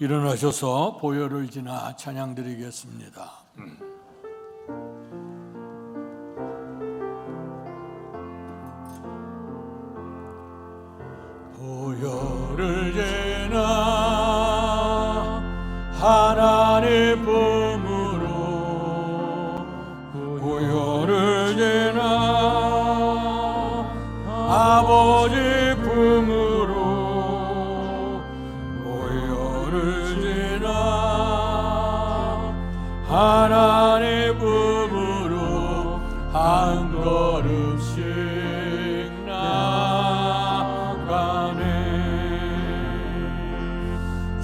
일어나셔서 보혈을 지나 찬양 드리겠습니다. 보혈을 지나 하나님 품으로, 보혈을 지나 아버지 품으로, 보혈을 지나 하나님 품으로 한 걸음씩 나가네.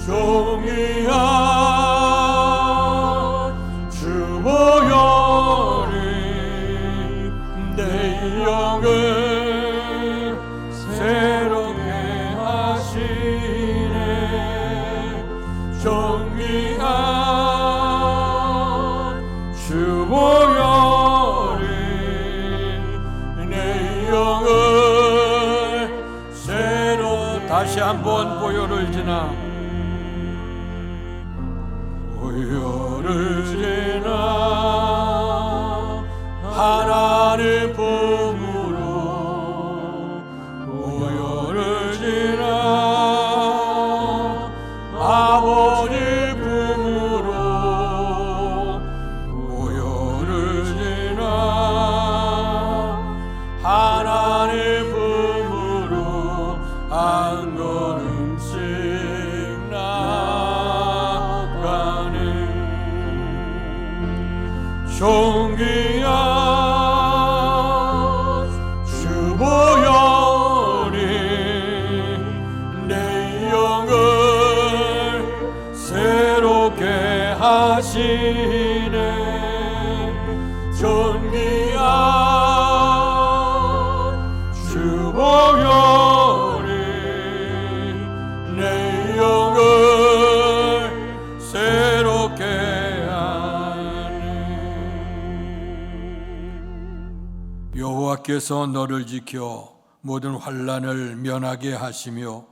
존귀한 주 보혈이 내 영을 새롭게 하시네. 존귀한 주 보혈이 내 영을 새로. 다시 한번 보혈을 지나, 보혈을 지나 하나님 품으로, 보혈을 지나 아버지 품으로, 보혈을 지나 하나님 품으로 한 걸음씩 나가네. 존귀한 주 보혈이 내 영을 새롭게 하시네. 존귀한 주 보혈이 내 영을 새롭게 하네. 여호와께서 너를 지켜 모든 환난을 면하게 하시며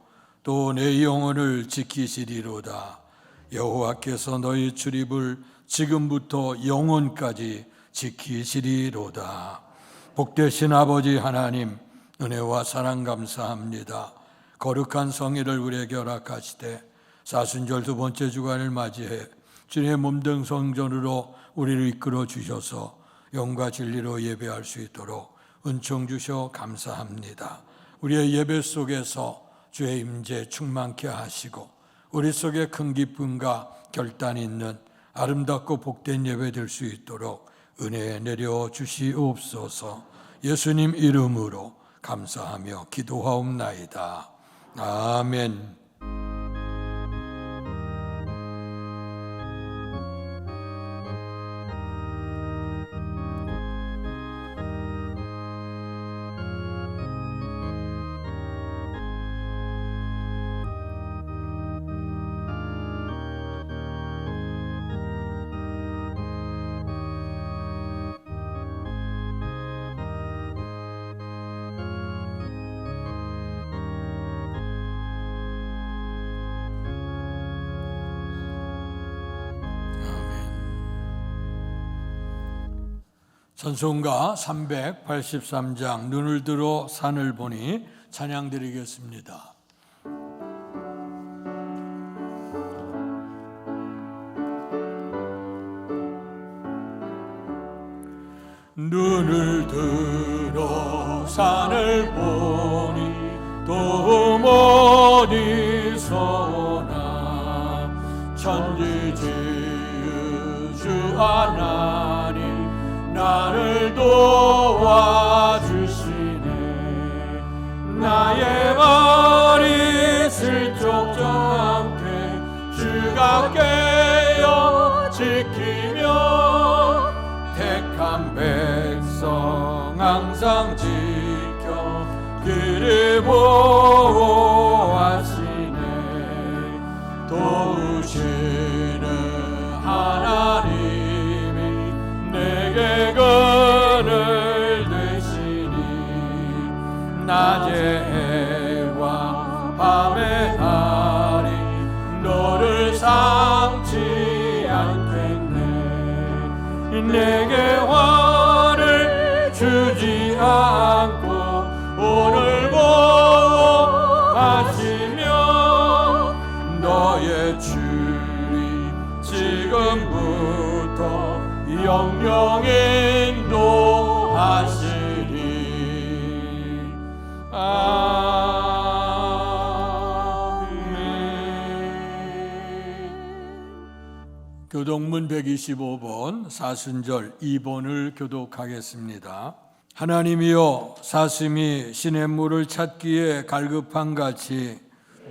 또 내 영혼을 지키시리로다. 여호와께서 너희 출입을 지금부터 영원까지 지키시리로다. 복되신 아버지 하나님, 은혜와 사랑 감사합니다. 거룩한 성일을 우리에게 허락하시되 사순절 두 번째 주간을 맞이해 주님의 몸된 성전으로 우리를 이끌어 주셔서 영과 진리로 예배할 수 있도록 은총 주셔 감사합니다. 우리의 예배 속에서 주의 임재 충만케 하시고 우리 속에 큰 기쁨과 결단이 있는 아름답고 복된 예배 될 수 있도록 은혜 내려 주시옵소서. 예수님 이름으로 감사하며 기도하옵나이다. 아멘. 찬송가 383장 눈을 들어 산을 보니 찬양 드리겠습니다. 눈을 들어 산을 보니 또 어디서 오나 천지 지으주 하나님 나를 도와주시네. 나의 말이 슬쩍 않게 주가 깨어 지키며 택한 백성 항상 지켜 그를 보호하시네. 도우시는 하나님이 내게 그늘 되시니 낮의 해와 밤의 달이 너를 내게 화를 주지 않고 오늘 보호하시며 너의 주님 지금부터 영영 인도하시리. 교독문 125번 사순절 2번을 교독하겠습니다. 하나님이여, 사슴이 시냇물을 찾기에 갈급한 같이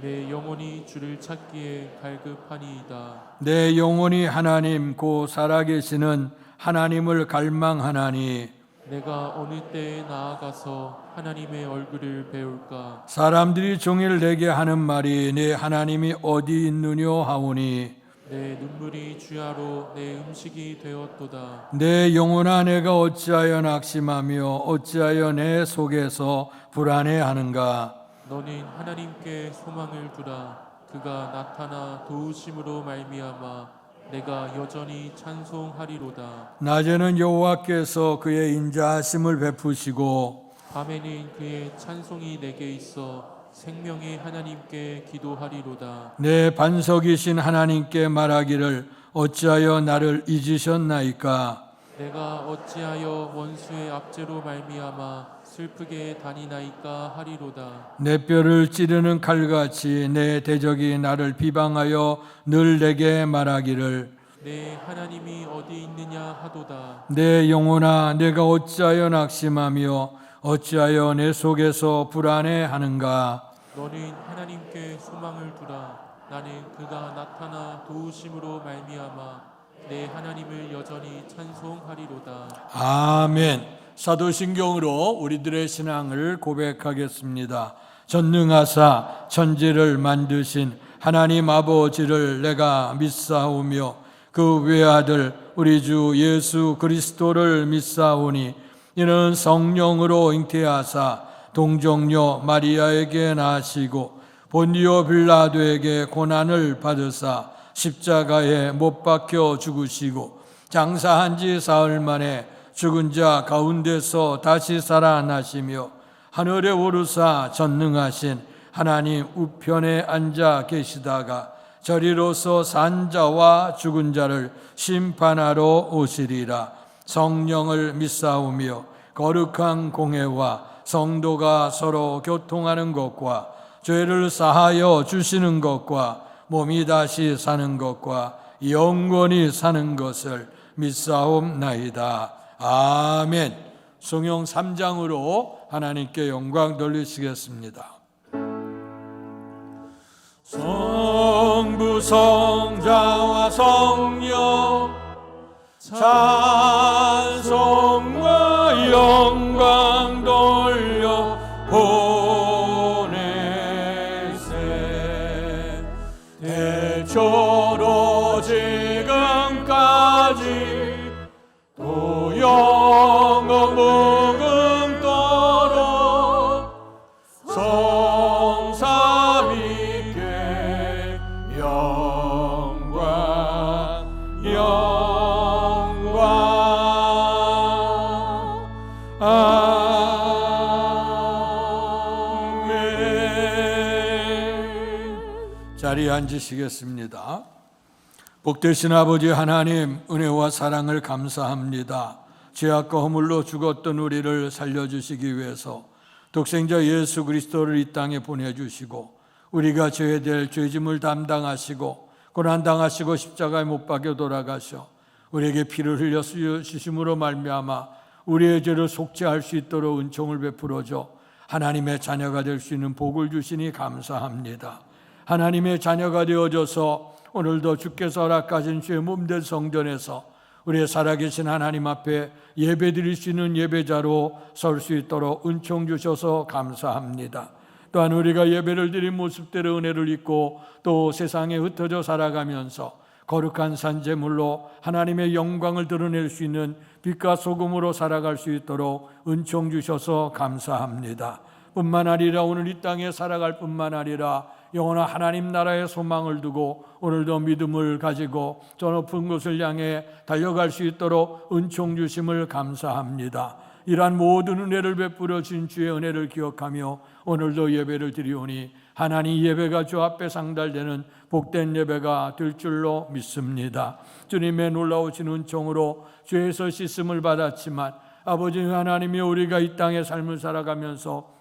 내 영혼이 주를 찾기에 갈급하니이다. 내 영혼이 하나님 곧 살아계시는 하나님을 갈망하나니 내가 어느 때에 나아가서 하나님의 얼굴을 배울까? 사람들이 종일 내게 하는 말이 내 하나님이 어디 있느뇨 하오니 내 눈물이 주야로 내 음식이 되었도다. 내 영혼아, 내가 어찌하여 낙심하며 어찌하여 내 속에서 불안해하는가? 너는 하나님께 소망을 두라. 그가 나타나 도우심으로 말미암아 내가 여전히 찬송하리로다. 낮에는 여호와께서 그의 인자하심을 베푸시고 밤에는 그의 찬송이 내게 있어 생명의 하나님께 기도하리로다. 내 반석이신 하나님께 말하기를 어찌하여 나를 잊으셨나이까? 내가 어찌하여 원수의 압제로 말미암아 슬프게 다니나이까 하리로다. 내 뼈를 찌르는 칼같이 내 대적이 나를 비방하여 늘 내게 말하기를 내 하나님이 어디 있느냐 하도다. 내 영혼아, 내가 어찌하여 낙심하며 어찌하여 내 속에서 불안해하는가? 너는 하나님께 소망을 두라. 나는 그가 나타나 도우심으로 말미암아 내 하나님을 여전히 찬송하리로다. 아멘. 사도신경으로 우리들의 신앙을 고백하겠습니다. 전능하사 천지를 만드신 하나님 아버지를 내가 믿사오며 그 외아들 우리 주 예수 그리스도를 믿사오니 이는 성령으로 잉태하사 동정녀 마리아에게 나시고 본디오 빌라도에게 고난을 받으사 십자가에 못 박혀 죽으시고 장사한 지 사흘 만에 죽은 자 가운데서 다시 살아나시며 하늘에 오르사 전능하신 하나님 우편에 앉아 계시다가 저리로서 산 자와 죽은 자를 심판하러 오시리라. 성령을 믿사오며 거룩한 공회와 성도가 서로 교통하는 것과 죄를 사하여 주시는 것과 몸이 다시 사는 것과 영원히 사는 것을 믿사옵나이다. 아멘. 성경 3장으로 하나님께 영광 돌리시겠습니다. 성부 성자와 성령 찬송과 영광 돌려 보내세. 대초로 지금까지 또 영원 무궁토록 성삼위께 영광 영광. 아멘. 자리에 앉으시겠습니다. 복되신 아버지 하나님, 은혜와 사랑을 감사합니다. 죄악과 허물로 죽었던 우리를 살려주시기 위해서 독생자 예수 그리스도를 이 땅에 보내주시고 우리가 져야 될 죄짐을 담당하시고 고난당하시고 십자가에 못 박혀 돌아가셔 우리에게 피를 흘려 주심으로 말미암아 우리의 죄를 속죄할 수 있도록 은총을 베풀어줘 하나님의 자녀가 될 수 있는 복을 주시니 감사합니다. 하나님의 자녀가 되어져서 오늘도 주께서 허락하신 주의 몸된 성전에서 우리의 살아계신 하나님 앞에 예배드릴 수 있는 예배자로 설 수 있도록 은총 주셔서 감사합니다. 또한 우리가 예배를 드린 모습대로 은혜를 입고 또 세상에 흩어져 살아가면서 거룩한 산재물로 하나님의 영광을 드러낼 수 있는 빛과 소금으로 살아갈 수 있도록 은총 주셔서 감사합니다. 뿐만 아니라 오늘 이 땅에 살아갈 뿐만 아니라 영원한 하나님 나라의 소망을 두고 오늘도 믿음을 가지고 저 높은 곳을 향해 달려갈 수 있도록 은총 주심을 감사합니다. 이러한 모든 은혜를 베풀어 주신 주의 은혜를 기억하며 오늘도 예배를 드리오니 하나님 예배가 주 앞에 상달되는 복된 예배가 될 줄로 믿습니다. 주님의 놀라우신 은총으로 죄에서 씻음을 받았지만 아버지 하나님이 우리가 이 땅의 삶을 살아가면서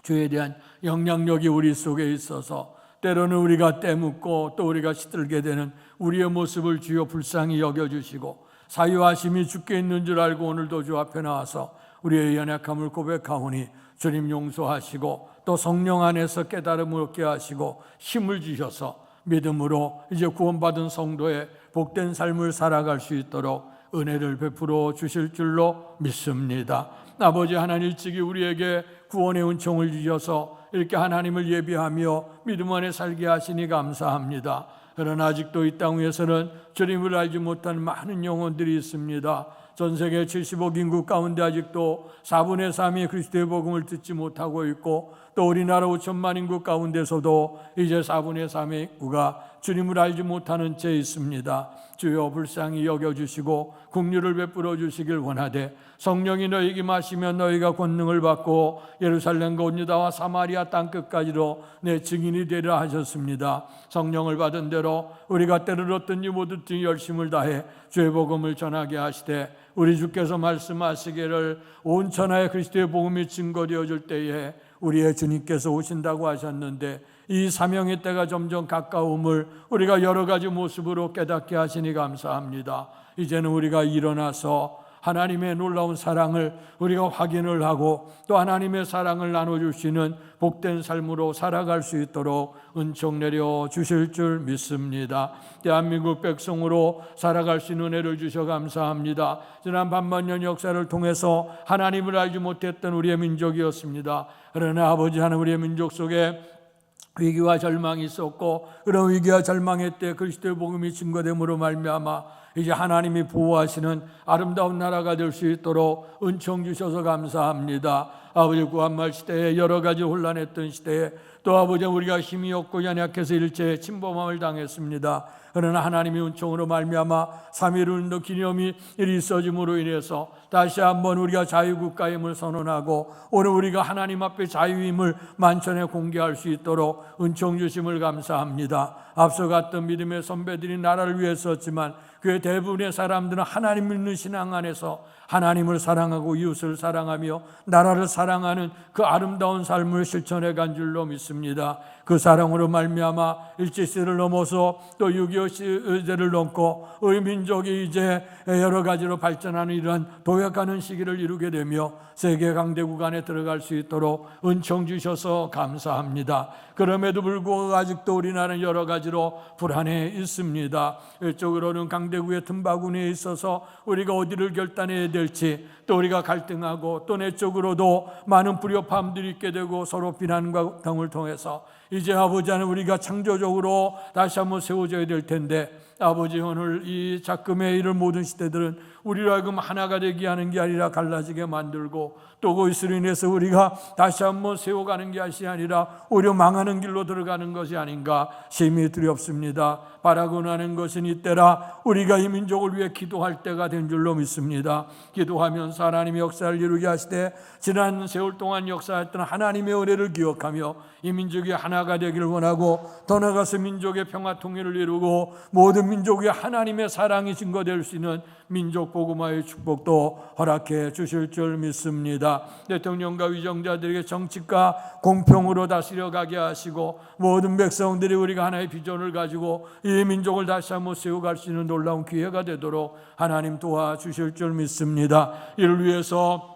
죄에 대한 영향력이 우리 속에 있어서 때로는 우리가 때묻고 또 우리가 시들게 되는 우리의 모습을 주여 불쌍히 여겨주시고 사유하심이 주께 있는 줄 알고 오늘도 주 앞에 나와서 우리의 연약함을 고백하오니 주님 용서하시고 또 성령 안에서 깨달음을 얻게 하시고 힘을 주셔서 믿음으로 이제 구원받은 성도의 복된 삶을 살아갈 수 있도록 은혜를 베풀어 주실 줄로 믿습니다. 아버지 하나님 일찍이 우리에게 구원의 은총을 주셔서 이렇게 하나님을 예비하며 믿음 안에 살게 하시니 감사합니다. 그러나 아직도 이 땅 위에서는 주님을 알지 못한 많은 영혼들이 있습니다. 전 세계 70억 인구 가운데 아직도 4분의 3이 그리스도의 복음을 듣지 못하고 있고 또 우리나라 5천만 인구 가운데서도 이제 4분의 3의 인구가 주님을 알지 못하는 채 있습니다. 주여 불쌍히 여겨주시고 긍휼을 베풀어 주시길 원하되 성령이 너희에게 임하시면 너희가 권능을 받고 예루살렘과 온 유다와 사마리아 땅끝까지로 내 증인이 되리라 하셨습니다. 성령을 받은 대로 우리가 때를 얻든지 못 얻든지 열심을 다해 주의 복음을 전하게 하시되 우리 주께서 말씀하시기를 온 천하에 그리스도의 복음이 증거되어질 때에 우리의 주님께서 오신다고 하셨는데 이 사명의 때가 점점 가까움을 우리가 여러 가지 모습으로 깨닫게 하시니 감사합니다. 이제는 우리가 일어나서 하나님의 놀라운 사랑을 우리가 확인을 하고 또 하나님의 사랑을 나눠주시는 복된 삶으로 살아갈 수 있도록 은총 내려 주실 줄 믿습니다. 대한민국 백성으로 살아갈 수 있는 은혜를 주셔 감사합니다. 지난 반만년 역사를 통해서 하나님을 알지 못했던 우리의 민족이었습니다. 그러나 아버지 하나님 우리의 민족 속에 위기와 절망이 있었고 그런 위기와 절망의 때 그리스도의 복음이 증거됨으로 말미암아 이제 하나님이 보호하시는 아름다운 나라가 될 수 있도록 은총 주셔서 감사합니다. 아버지 구한말 시대에 여러 가지 혼란했던 시대에 또 아버지 우리가 힘이 없고 연약해서 일제에 침범함을 당했습니다. 그러나 하나님의 은총으로 말미암아 3.1운동 기념이 있어짐으로 인해서 다시 한번 우리가 자유국가임을 선언하고 오늘 우리가 하나님 앞에 자유임을 만천에 공개할 수 있도록 은총 주심을 감사합니다. 앞서 갔던 믿음의 선배들이 나라를 위해 썼지만 그 대부분의 사람들은 하나님 믿는 신앙 안에서 하나님을 사랑하고 이웃을 사랑하며 나라를 사랑하는 그 아름다운 삶을 실천해 간 줄로 믿습니다. 그 사랑으로 말미암아 일제시대를 넘어서 또 6.25 시대를 넘고 우리 민족이 이제 여러 가지로 발전하는 이러한 도약하는 시기를 이루게 되며 세계 강대국 안에 들어갈 수 있도록 은총 주셔서 감사합니다. 그럼에도 불구하고 아직도 우리나라는 여러 가지로 불안해 있습니다. 이쪽으로는 강대국의 틈바구니에 있어서 우리가 어디를 결단해야 될지 또 우리가 갈등하고 또 내쪽으로도 많은 불협화음들이 있게 되고 서로 비난과 등을 통해서 이제 아버지 하나님 우리가 창조적으로 다시 한번 세워져야 될 텐데 아버지 오늘 이 작금에 이를 모든 시대들은 우리로 하여금 하나가 되게 하는 게 아니라 갈라지게 만들고 또 그것으로 인해서 우리가 다시 한번 세워가는 것이 아니라 오히려 망하는 길로 들어가는 것이 아닌가 심히 두렵습니다. 바라고 하는 것은 이때라 우리가 이 민족을 위해 기도할 때가 된 줄로 믿습니다. 기도하면서 하나님의 역사를 이루게 하시되 지난 세월 동안 역사했던 하나님의 은혜를 기억하며 이 민족이 하나가 되기를 원하고 더 나아가서 민족의 평화 통일을 이루고 모든 민족의 하나님의 사랑이 증거될 수 있는 민족 복음화의 축복도 허락해 주실 줄 믿습니다. 대통령과 위정자들에게 정치가 공평으로 다스려가게 하시고 모든 백성들이 우리가 하나의 비전을 가지고 이 민족을 다시 한번 세워갈 수 있는 놀라운 기회가 되도록 하나님 도와주실 줄 믿습니다. 이를 위해서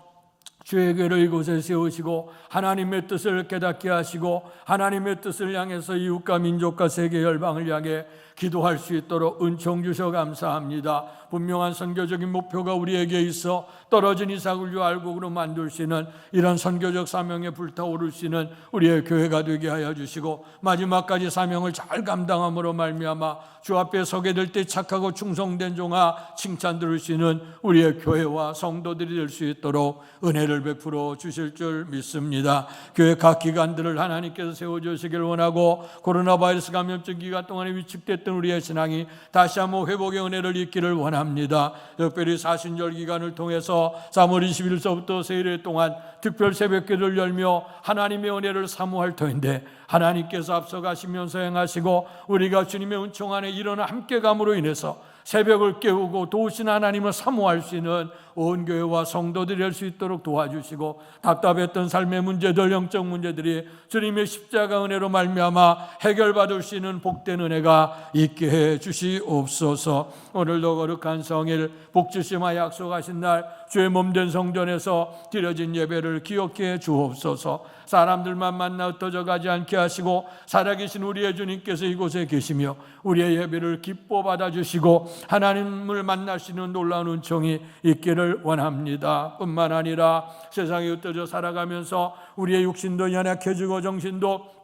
주의 교회를 이곳에 세우시고 하나님의 뜻을 깨닫게 하시고 하나님의 뜻을 향해서 이웃과 민족과 세계 열방을 향해 기도할 수 있도록 은총 주셔 감사합니다. 분명한 선교적인 목표가 우리에게 있어 떨어진 이삭을 유알곡으로 만들 수 있는 이런 선교적 사명에 불타오를 수 있는 우리의 교회가 되게 하여 주시고, 마지막까지 사명을 잘 감당함으로 말미암아 주 앞에 서게 될 때 착하고 충성된 종아 칭찬 들을 수 있는 우리의 교회와 성도들이 될 수 있도록 은혜를 베풀어 주실 줄 믿습니다. 교회 각 기관들을 하나님께서 세워주시길 원하고, 코로나 바이러스 감염증 기간 동안에 위축됐던 우리의 신앙이 다시 한번 회복의 은혜를 입기를 원합니다. 특별히 사순절 기간을 통해서 3월 20일서부터 세일회 동안 특별 새벽기도를 열며 하나님의 은혜를 사모할 터인데, 하나님께서 앞서가시면서 행하시고 우리가 주님의 은총 안에 일어나 함께감으로 인해서 새벽을 깨우고 도우신 하나님을 사모할 수 있는 온 교회와 성도들이 될 수 있도록 도와주시고, 답답했던 삶의 문제들, 영적 문제들이 주님의 십자가 은혜로 말미암아 해결받을 수 있는 복된 은혜가 있게 해 주시옵소서. 오늘도 거룩한 성일 복주심과 약속하신 날 주의 몸된 성전에서 드려진 예배를 기억해 주옵소서. 사람들만 만나 흩어져 가지 않게 하시고 살아계신 우리의 주님께서 이곳에 계시며 우리의 예배를 기뻐 받아주시고 하나님을 만날 수 있는 놀라운 은총이 있기를 원합니다. 뿐만 아니라 세상에 흩어져 살아가면서 우리의 육신도 연약해지고 정신도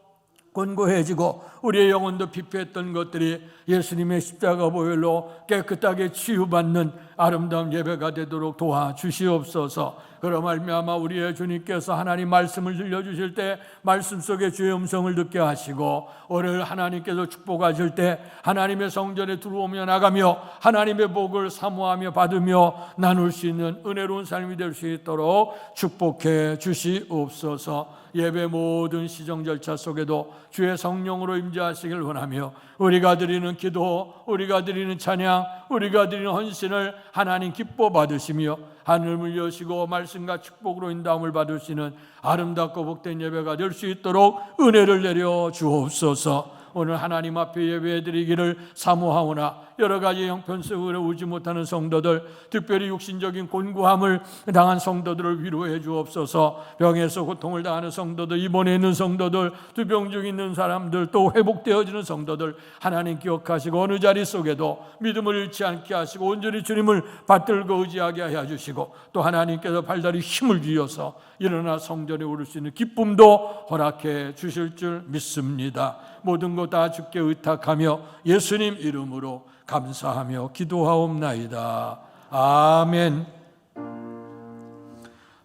곤고해지고 우리의 영혼도 피폐했던 것들이 예수님의 십자가 보혈로 깨끗하게 치유받는 아름다운 예배가 되도록 도와주시옵소서. 그러 말미암아 우리의 주님께서 하나님 말씀을 들려주실 때 말씀 속에 주의 음성을 듣게 하시고, 오늘 하나님께서 축복하실 때 하나님의 성전에 들어오며 나가며 하나님의 복을 사모하며 받으며 나눌 수 있는 은혜로운 삶이 될 수 있도록 축복해 주시옵소서. 예배 모든 시정 절차 속에도 주의 성령으로 임재하시길 원하며, 우리가 드리는 기도, 우리가 드리는 찬양, 우리가 드리는 헌신을 하나님 기뻐 받으시며 하늘을 여시고 말씀과 축복으로 인도함을 받을 수 있는 아름답고 복된 예배가 될 수 있도록 은혜를 내려 주옵소서. 오늘 하나님 앞에 예배드리기를 사모하오나 여러 가지 형편 속으로 오지 못하는 성도들, 특별히 육신적인 곤고함을 당한 성도들을 위로해 주옵소서. 병에서 고통을 당하는 성도들, 입원해 있는 성도들, 투병 중 있는 사람들, 또 회복되어지는 성도들 하나님 기억하시고 어느 자리 속에도 믿음을 잃지 않게 하시고 온전히 주님을 받들고 의지하게 하여 주시고, 또 하나님께서 발달이 힘을 주어서 일어나 성전에 오를 수 있는 기쁨도 허락해 주실 줄 믿습니다. 모든 것 다 주께 의탁하며 예수님 이름으로 감사하며 기도하옵나이다. 아멘.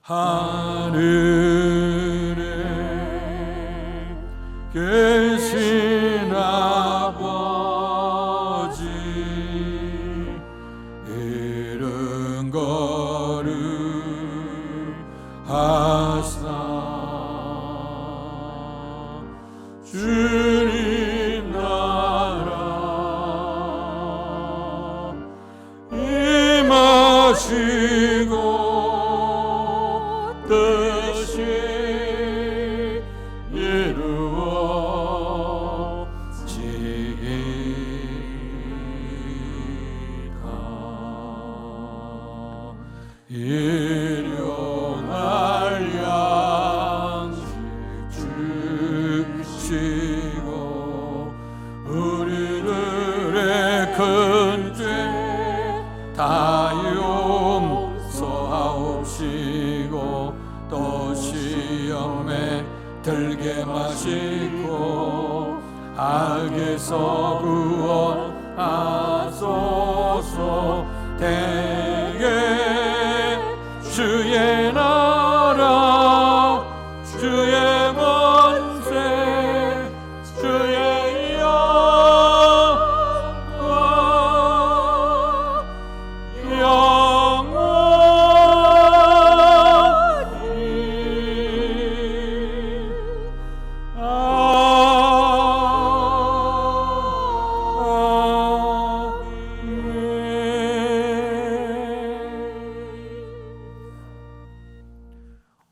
하늘에 계신 아버지, 이른 거룩하사 주님 나라 임하시고 뜻이 이루어지이다. 일용할 양식 주시고 우리들의 큰 죄 다 용서하옵시고, 또 시험에 들게 마시고 악에서 구원하소서. 대개 주의 나라 주의 권세 주의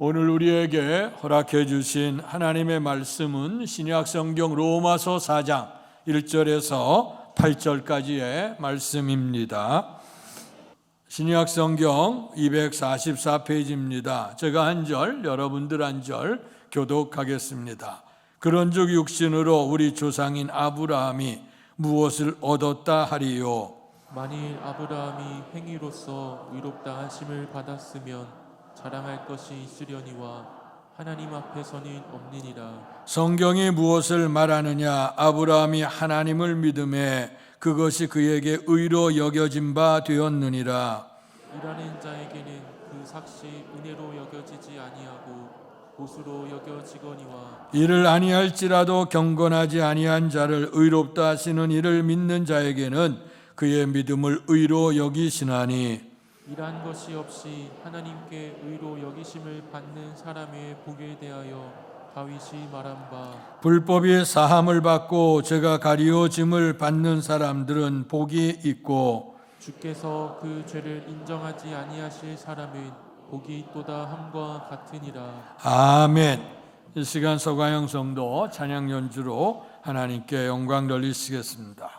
오늘 우리에게 허락해 주신 하나님의 말씀은 신약 성경 로마서 4장 1절에서 8절까지의 말씀입니다. 신약 성경 244페이지입니다. 제가 한 절, 여러분들 한 절 교독하겠습니다. 그런즉 육신으로 우리 조상인 아브라함이 무엇을 얻었다 하리요? 만일 아브라함이 행위로서 의롭다 하심을 받았으면 자랑할 것이 있으려니와 하나님 앞에서는 없느니라. 성경이 무엇을 말하느냐? 아브라함이 하나님을 믿음에 그것이 그에게 의로 여겨진 바 되었느니라. 일하는 자에게는 그 삭시 은혜로 여겨지지 아니하고 보수로 여겨지거니와 이를 아니할지라도 경건하지 아니한 자를 의롭다 하시는 이를 믿는 자에게는 그의 믿음을 의로 여기시나니 일한 것이 없이 하나님께 의로 여기심을 받는 사람의 복에 대하여 다윗이 말한 바 불법이 사함을 받고 죄가 가리워짐을 받는 사람들은 복이 있고 주께서 그 죄를 인정하지 아니하실 사람은 복이 있도다 함과 같으니라. 아멘. 이 시간 서가영 성도 찬양 연주로 하나님께 영광 돌리시겠습니다.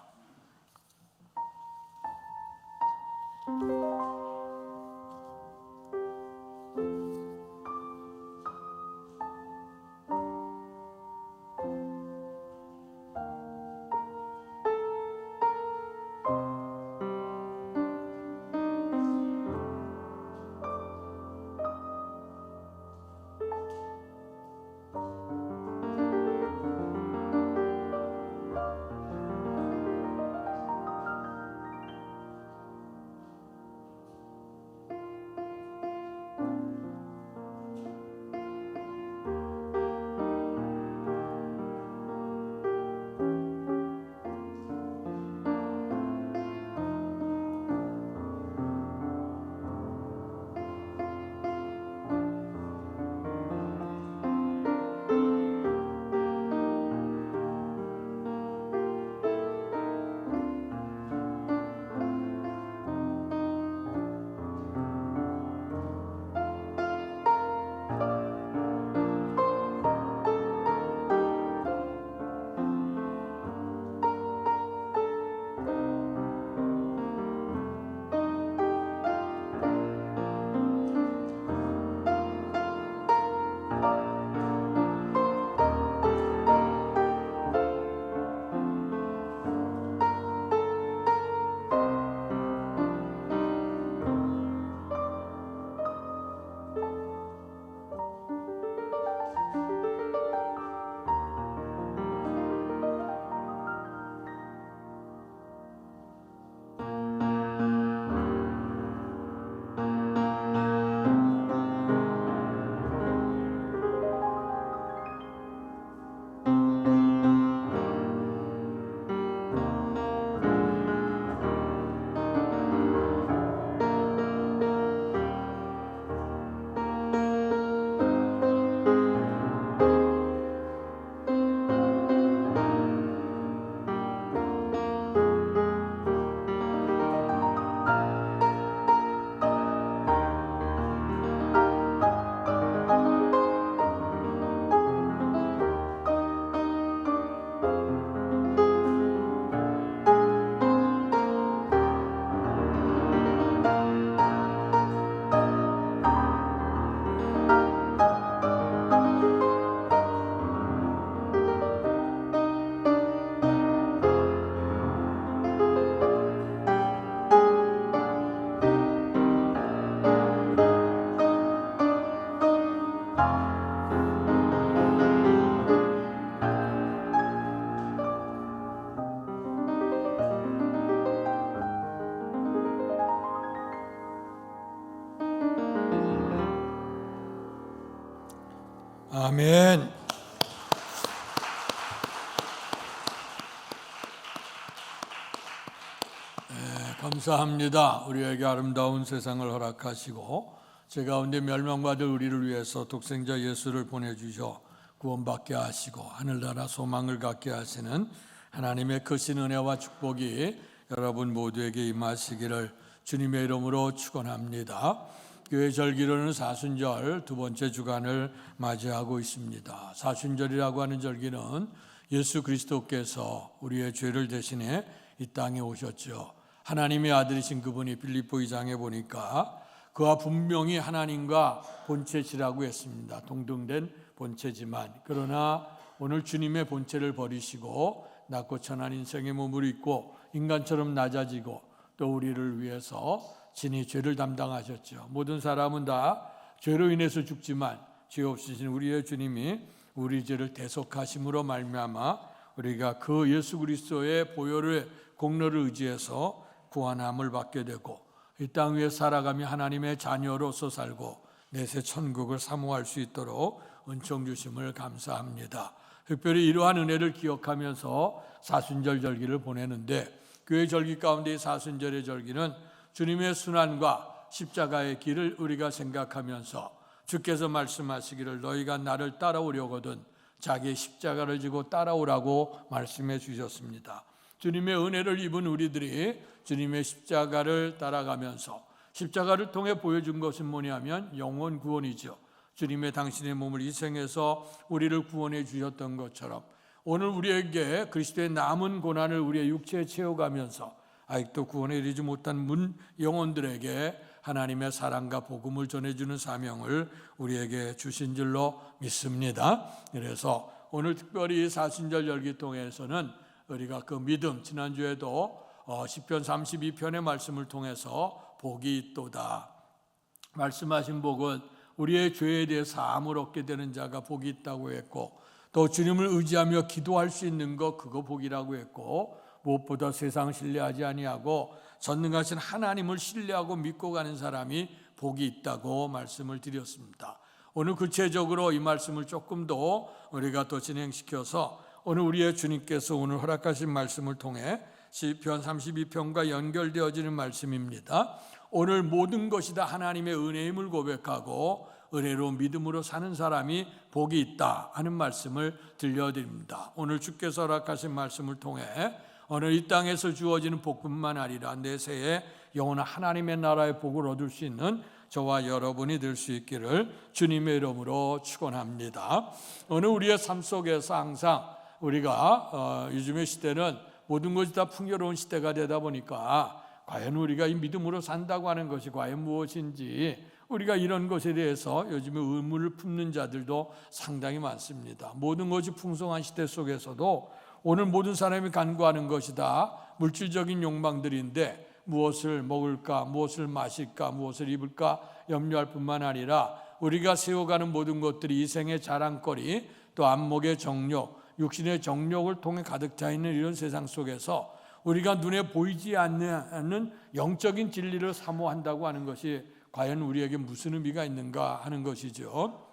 아멘. 감사합니다. 우리에게 아름다운 세상을 허락하시고 제 가운데 멸망받을 우리를 위해서 독생자 예수를 보내주셔 구원받게 하시고 하늘나라 소망을 갖게 하시는 하나님의 크신 은혜와 축복이 여러분 모두에게 임하시기를 주님의 이름으로 축원합니다. 교회 절기로는 사순절 두 번째 주간을 맞이하고 있습니다. 사순절이라고 하는 절기는 예수 그리스도께서 우리의 죄를 대신해 이 땅에 오셨죠. 하나님의 아들이신 그분이 빌립보 2장에 보니까 그와 분명히 하나님과 본체시라고 했습니다. 동등된 본체지만 그러나 오늘 주님의 본체를 버리시고 낮고 천한 인생의 몸을 입고 인간처럼 낮아지고 또 우리를 위해서 친히 죄를 담당하셨죠. 모든 사람은 다 죄로 인해서 죽지만 죄 없으신 우리의 주님이 우리 죄를 대속하심으로 말미암아 우리가 그 예수 그리스도의 보혈의 공로를 의지해서 구원함을 받게 되고 이 땅 위에 살아가며 하나님의 자녀로서 살고 내세 천국을 사모할 수 있도록 은총 주심을 감사합니다. 특별히 이러한 은혜를 기억하면서 사순절 절기를 보내는데 교회 절기 가운데 사순절의 절기는 주님의 순환과 십자가의 길을 우리가 생각하면서 주께서 말씀하시기를 너희가 나를 따라오려거든 자기의 십자가를 지고 따라오라고 말씀해 주셨습니다. 주님의 은혜를 입은 우리들이 주님의 십자가를 따라가면서 십자가를 통해 보여준 것은 뭐냐면 영원 구원이죠. 주님의 당신의 몸을 희생해서 우리를 구원해 주셨던 것처럼 오늘 우리에게 그리스도의 남은 고난을 우리의 육체에 채워가면서 아직도 구원에 이르지 못한 영혼들에게 하나님의 사랑과 복음을 전해주는 사명을 우리에게 주신 줄로 믿습니다. 그래서 오늘 특별히 사순절 절기 통해서는 우리가 그 믿음, 지난주에도 시편 32편의 말씀을 통해서 복이 있도다 말씀하신 복은 우리의 죄에 대해 사함을 얻게 되는 자가 복이 있다고 했고 또 주님을 의지하며 기도할 수 있는 것 그거 복이라고 했고 무엇보다 세상 신뢰하지 아니하고 전능하신 하나님을 신뢰하고 믿고 가는 사람이 복이 있다고 말씀을 드렸습니다. 오늘 구체적으로 이 말씀을 조금 더 우리가 더 진행시켜서 오늘 우리의 주님께서 오늘 허락하신 말씀을 통해 시편 32편과 연결되어지는 말씀입니다. 오늘 모든 것이 다 하나님의 은혜임을 고백하고 은혜로 믿음으로 사는 사람이 복이 있다 하는 말씀을 들려드립니다. 오늘 주께서 허락하신 말씀을 통해 오늘 이 땅에서 주어지는 복뿐만 아니라 내세에 영원한 하나님의 나라의 복을 얻을 수 있는 저와 여러분이 될 수 있기를 주님의 이름으로 축원합니다. 오늘 우리의 삶 속에서 항상 우리가 요즘의 시대는 모든 것이 다 풍요로운 시대가 되다 보니까 과연 우리가 이 믿음으로 산다고 하는 것이 과연 무엇인지 우리가 이런 것에 대해서 요즘에 의문을 품는 자들도 상당히 많습니다. 모든 것이 풍성한 시대 속에서도 오늘 모든 사람이 간구하는 것이 다 물질적인 욕망들인데 무엇을 먹을까, 무엇을 마실까, 무엇을 입을까 염려할 뿐만 아니라 우리가 세워가는 모든 것들이 이 생의 자랑거리 또 안목의 정욕, 육신의 정욕을 통해 가득 차 있는 이런 세상 속에서 우리가 눈에 보이지 않는 영적인 진리를 사모한다고 하는 것이 과연 우리에게 무슨 의미가 있는가 하는 것이죠.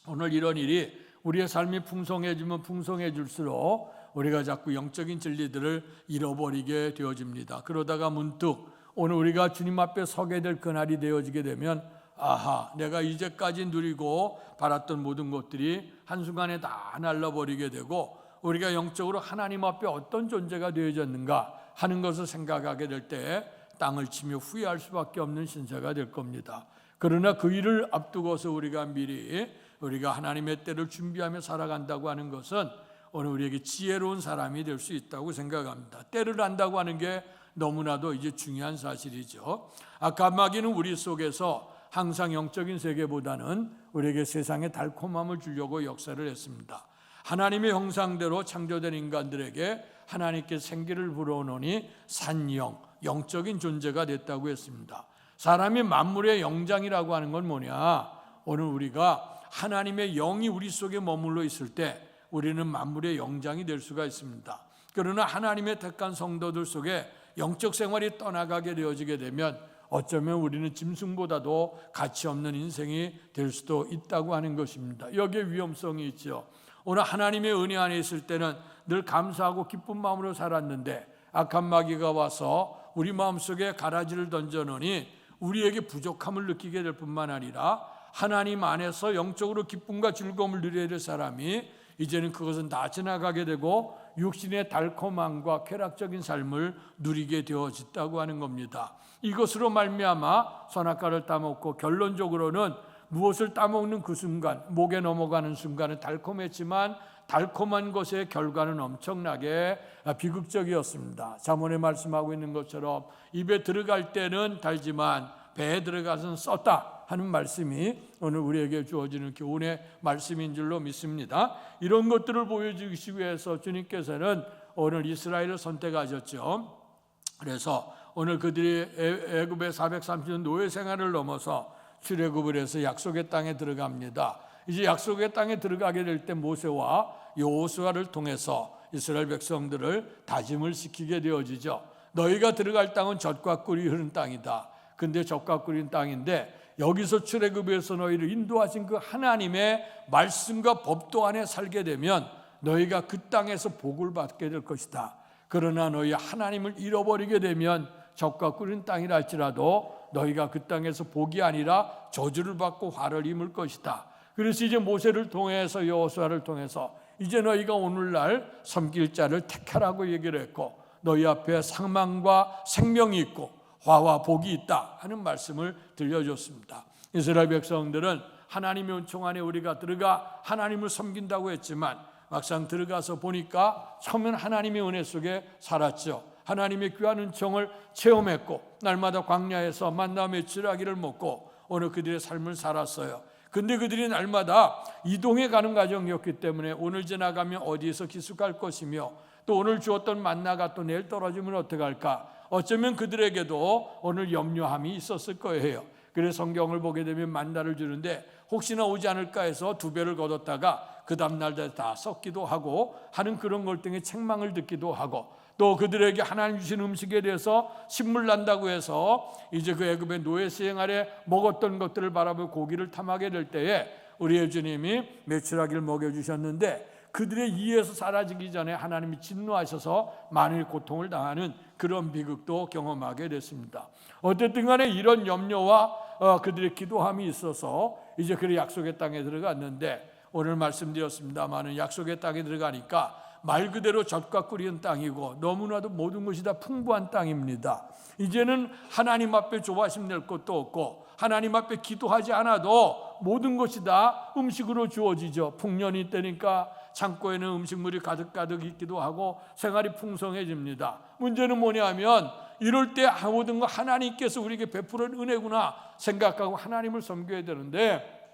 오늘 이런 일이 우리의 삶이 풍성해지면 풍성해질수록 우리가 자꾸 영적인 진리들을 잃어버리게 되어집니다. 그러다가 문득 오늘 우리가 주님 앞에 서게 될 그날이 되어지게 되면 아하, 내가 이제까지 누리고 바랐던 모든 것들이 한순간에 다 날라버리게 되고 우리가 영적으로 하나님 앞에 어떤 존재가 되어졌는가 하는 것을 생각하게 될 때 땅을 치며 후회할 수밖에 없는 신세가 될 겁니다. 그러나 그 일을 앞두고서 우리가 미리 우리가 하나님의 때를 준비하며 살아간다고 하는 것은 오늘 우리에게 지혜로운 사람이 될 수 있다고 생각합니다. 때를 안다고 하는 게 너무나도 이제 중요한 사실이죠. 아까 마귀는 우리 속에서 항상 영적인 세계보다는 우리에게 세상의 달콤함을 주려고 역사를 했습니다. 하나님의 형상대로 창조된 인간들에게 하나님께 생기를 불어넣으니 산영, 영적인 존재가 됐다고 했습니다. 사람이 만물의 영장이라고 하는 건 뭐냐? 오늘 우리가 하나님의 영이 우리 속에 머물러 있을 때 우리는 만물의 영장이 될 수가 있습니다. 그러나 하나님의 택한 성도들 속에 영적 생활이 떠나가게 되어지게 되면 어쩌면 우리는 짐승보다도 가치 없는 인생이 될 수도 있다고 하는 것입니다. 여기에 위험성이 있죠. 오늘 하나님의 은혜 안에 있을 때는 늘 감사하고 기쁜 마음으로 살았는데 악한 마귀가 와서 우리 마음속에 가라지를 던져놓으니 우리에게 부족함을 느끼게 될 뿐만 아니라 하나님 안에서 영적으로 기쁨과 즐거움을 누려야 될 사람이 이제는 그것은 다 지나가게 되고 육신의 달콤함과 쾌락적인 삶을 누리게 되어졌다고 하는 겁니다. 이것으로 말미암아 선악과를 따먹고 결론적으로는 무엇을 따먹는 그 순간, 목에 넘어가는 순간은 달콤했지만 달콤한 것의 결과는 엄청나게 비극적이었습니다. 잠언에 말씀하고 있는 것처럼 입에 들어갈 때는 달지만 배에 들어가서는 썼다 하는 말씀이 오늘 우리에게 주어지는 교훈의 말씀인 줄로 믿습니다. 이런 것들을 보여주시기 위해서 주님께서는 오늘 이스라엘을 선택하셨죠. 그래서 오늘 그들이 애굽의 430년 노예 생활을 넘어서 출애굽을 해서 약속의 땅에 들어갑니다. 이제 약속의 땅에 들어가게 될 때 모세와 여호수아를 통해서 이스라엘 백성들을 다짐을 시키게 되어지죠. 너희가 들어갈 땅은 젖과 꿀이 흐르는 땅이다. 근데 젖과 꿀인 땅인데 여기서 출애굽에서 너희를 인도하신 그 하나님의 말씀과 법도 안에 살게 되면 너희가 그 땅에서 복을 받게 될 것이다. 그러나 너희 하나님을 잃어버리게 되면 젖과 꿀인 땅이라 할지라도 너희가 그 땅에서 복이 아니라 저주를 받고 화를 입을 것이다. 그래서 이제 모세를 통해서 여호수아를 통해서 이제 너희가 오늘날 섬길 자를 택하라고 얘기를 했고 너희 앞에 상망과 생명이 있고 화와 복이 있다 하는 말씀을 들려줬습니다. 이스라엘 백성들은 하나님의 은총 안에 우리가 들어가 하나님을 섬긴다고 했지만 막상 들어가서 보니까 처음엔 하나님의 은혜 속에 살았죠. 하나님의 귀한 은총을 체험했고 날마다 광야에서 만나 메추라기를 먹고 오늘 그들의 삶을 살았어요. 근데 그들이 날마다 이동해 가는 과정이었기 때문에 오늘 지나가면 어디에서 기숙할 것이며 또 오늘 주었던 만나가 또 내일 떨어지면 어떡할까? 어쩌면 그들에게도 오늘 염려함이 있었을 거예요. 그래서 성경을 보게 되면 만나를 주는데 혹시나 오지 않을까 해서 2배를 거뒀다가 그 다음날 다 썩기도 하고 하는 그런 걸 등에 책망을 듣기도 하고 또 그들에게 하나님 주신 음식에 대해서 신물 난다고 해서 이제 그 애굽의 노예 생활에 먹었던 것들을 바라보고 고기를 탐하게 될 때에 우리의 주님이 메추라기를 먹여주셨는데 그들의 이에서 사라지기 전에 하나님이 진노하셔서 많은 고통을 당하는 그런 비극도 경험하게 됐습니다. 어쨌든 간에 이런 염려와 그들의 기도함이 있어서 이제 그 약속의 땅에 들어갔는데 오늘 말씀드렸습니다마는 약속의 땅에 들어가니까 말 그대로 젖과 꿀인 땅이고 너무나도 모든 것이 다 풍부한 땅입니다. 이제는 하나님 앞에 조바심 낼 것도 없고 하나님 앞에 기도하지 않아도 모든 것이 다 음식으로 주어지죠. 풍년이 때니까 창고에는 음식물이 가득가득 있기도 하고 생활이 풍성해집니다. 문제는 뭐냐면 이럴 때 모든 거 하나님께서 우리에게 베푸는 은혜구나 생각하고 하나님을 섬겨야 되는데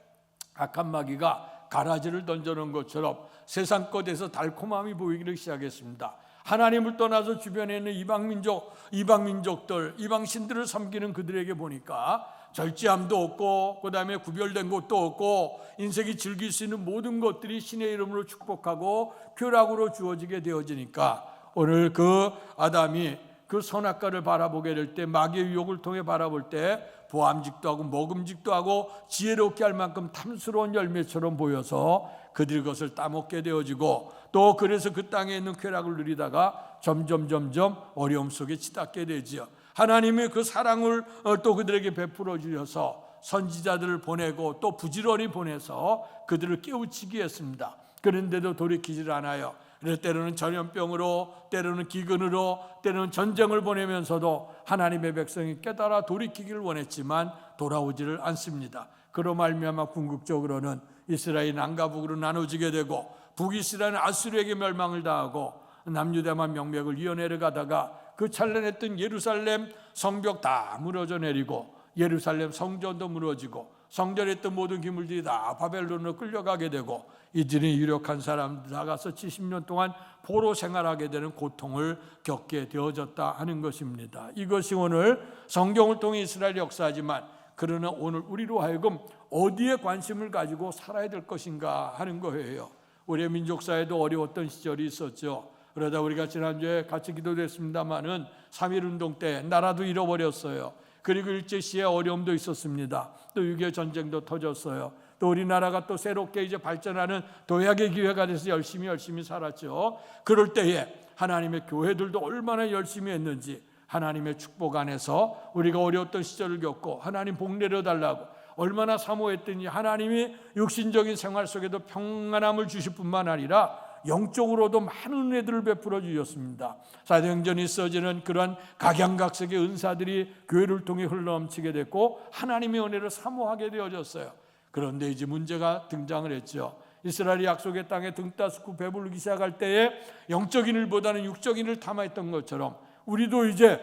악한 마귀가 가라지를 던져놓은 것처럼 세상 것에서 달콤함이 보이기 시작했습니다. 하나님을 떠나서 주변에 있는 이방민족들, 이방신들을 섬기는 그들에게 보니까 절제함도 없고 그 다음에 구별된 것도 없고 인생이 즐길 수 있는 모든 것들이 신의 이름으로 축복하고 쾌락으로 주어지게 되어지니까 오늘 그 아담이 그 선악과를 바라보게 될 때 마귀의 유혹을 통해 바라볼 때 보암직도 하고 먹음직도 하고 지혜롭게 할 만큼 탐스러운 열매처럼 보여서 그들이 그것을 따먹게 되어지고 또 그래서 그 땅에 있는 쾌락을 누리다가 점점 어려움 속에 치닫게 되지요. 하나님의 그 사랑을 또 그들에게 베풀어 주셔서 선지자들을 보내고 또 부지런히 보내서 그들을 깨우치게 했습니다. 그런데도 돌이키질 않아요. 그래서 때로는 전염병으로 때로는 기근으로 때로는 전쟁을 보내면서도 하나님의 백성이 깨달아 돌이키기를 원했지만 돌아오지를 않습니다. 그로 말미암아 궁극적으로는 이스라엘이 남과 북으로 나눠지게 되고 북이스라엘은 아수르에게 멸망을 당하고 남유다만 명맥을 이어내려 가다가 그 찬란했던 예루살렘 성벽 다 무너져 내리고 예루살렘 성전도 무너지고 성전에 있던 모든 기물들이 다 바벨론으로 끌려가게 되고 이들이 유력한 사람들 나가서 70년 동안 포로 생활하게 되는 고통을 겪게 되어졌다 하는 것입니다. 이것이 오늘 성경을 통해 이스라엘 역사지만 그러나 오늘 우리로 하여금 어디에 관심을 가지고 살아야 될 것인가 하는 거예요. 우리의 민족사에도 어려웠던 시절이 있었죠. 그러다 우리가 지난주에 같이 기도했습니다마는 3.1운동 때 나라도 잃어버렸어요. 그리고 일제시에 어려움도 있었습니다. 또 6.25 전쟁도 터졌어요. 또 우리나라가 또 새롭게 이제 발전하는 도약의 기회가 돼서 열심히 살았죠. 그럴 때에 하나님의 교회들도 얼마나 열심히 했는지 하나님의 축복 안에서 우리가 어려웠던 시절을 겪고 하나님 복 내려달라고 얼마나 사모했더니 하나님이 육신적인 생활 속에도 평안함을 주실 뿐만 아니라 영적으로도 많은 은혜들을 베풀어 주셨습니다. 사도행전이 써지는 그러한 각양각색의 은사들이 교회를 통해 흘러넘치게 됐고 하나님의 은혜를 사모하게 되어졌어요. 그런데 이제 문제가 등장을 했죠. 이스라엘이 약속의 땅에 등 따스고 배부르기 시작할 때에 영적인 일보다는 육적인 일을 탐하였던 것처럼 우리도 이제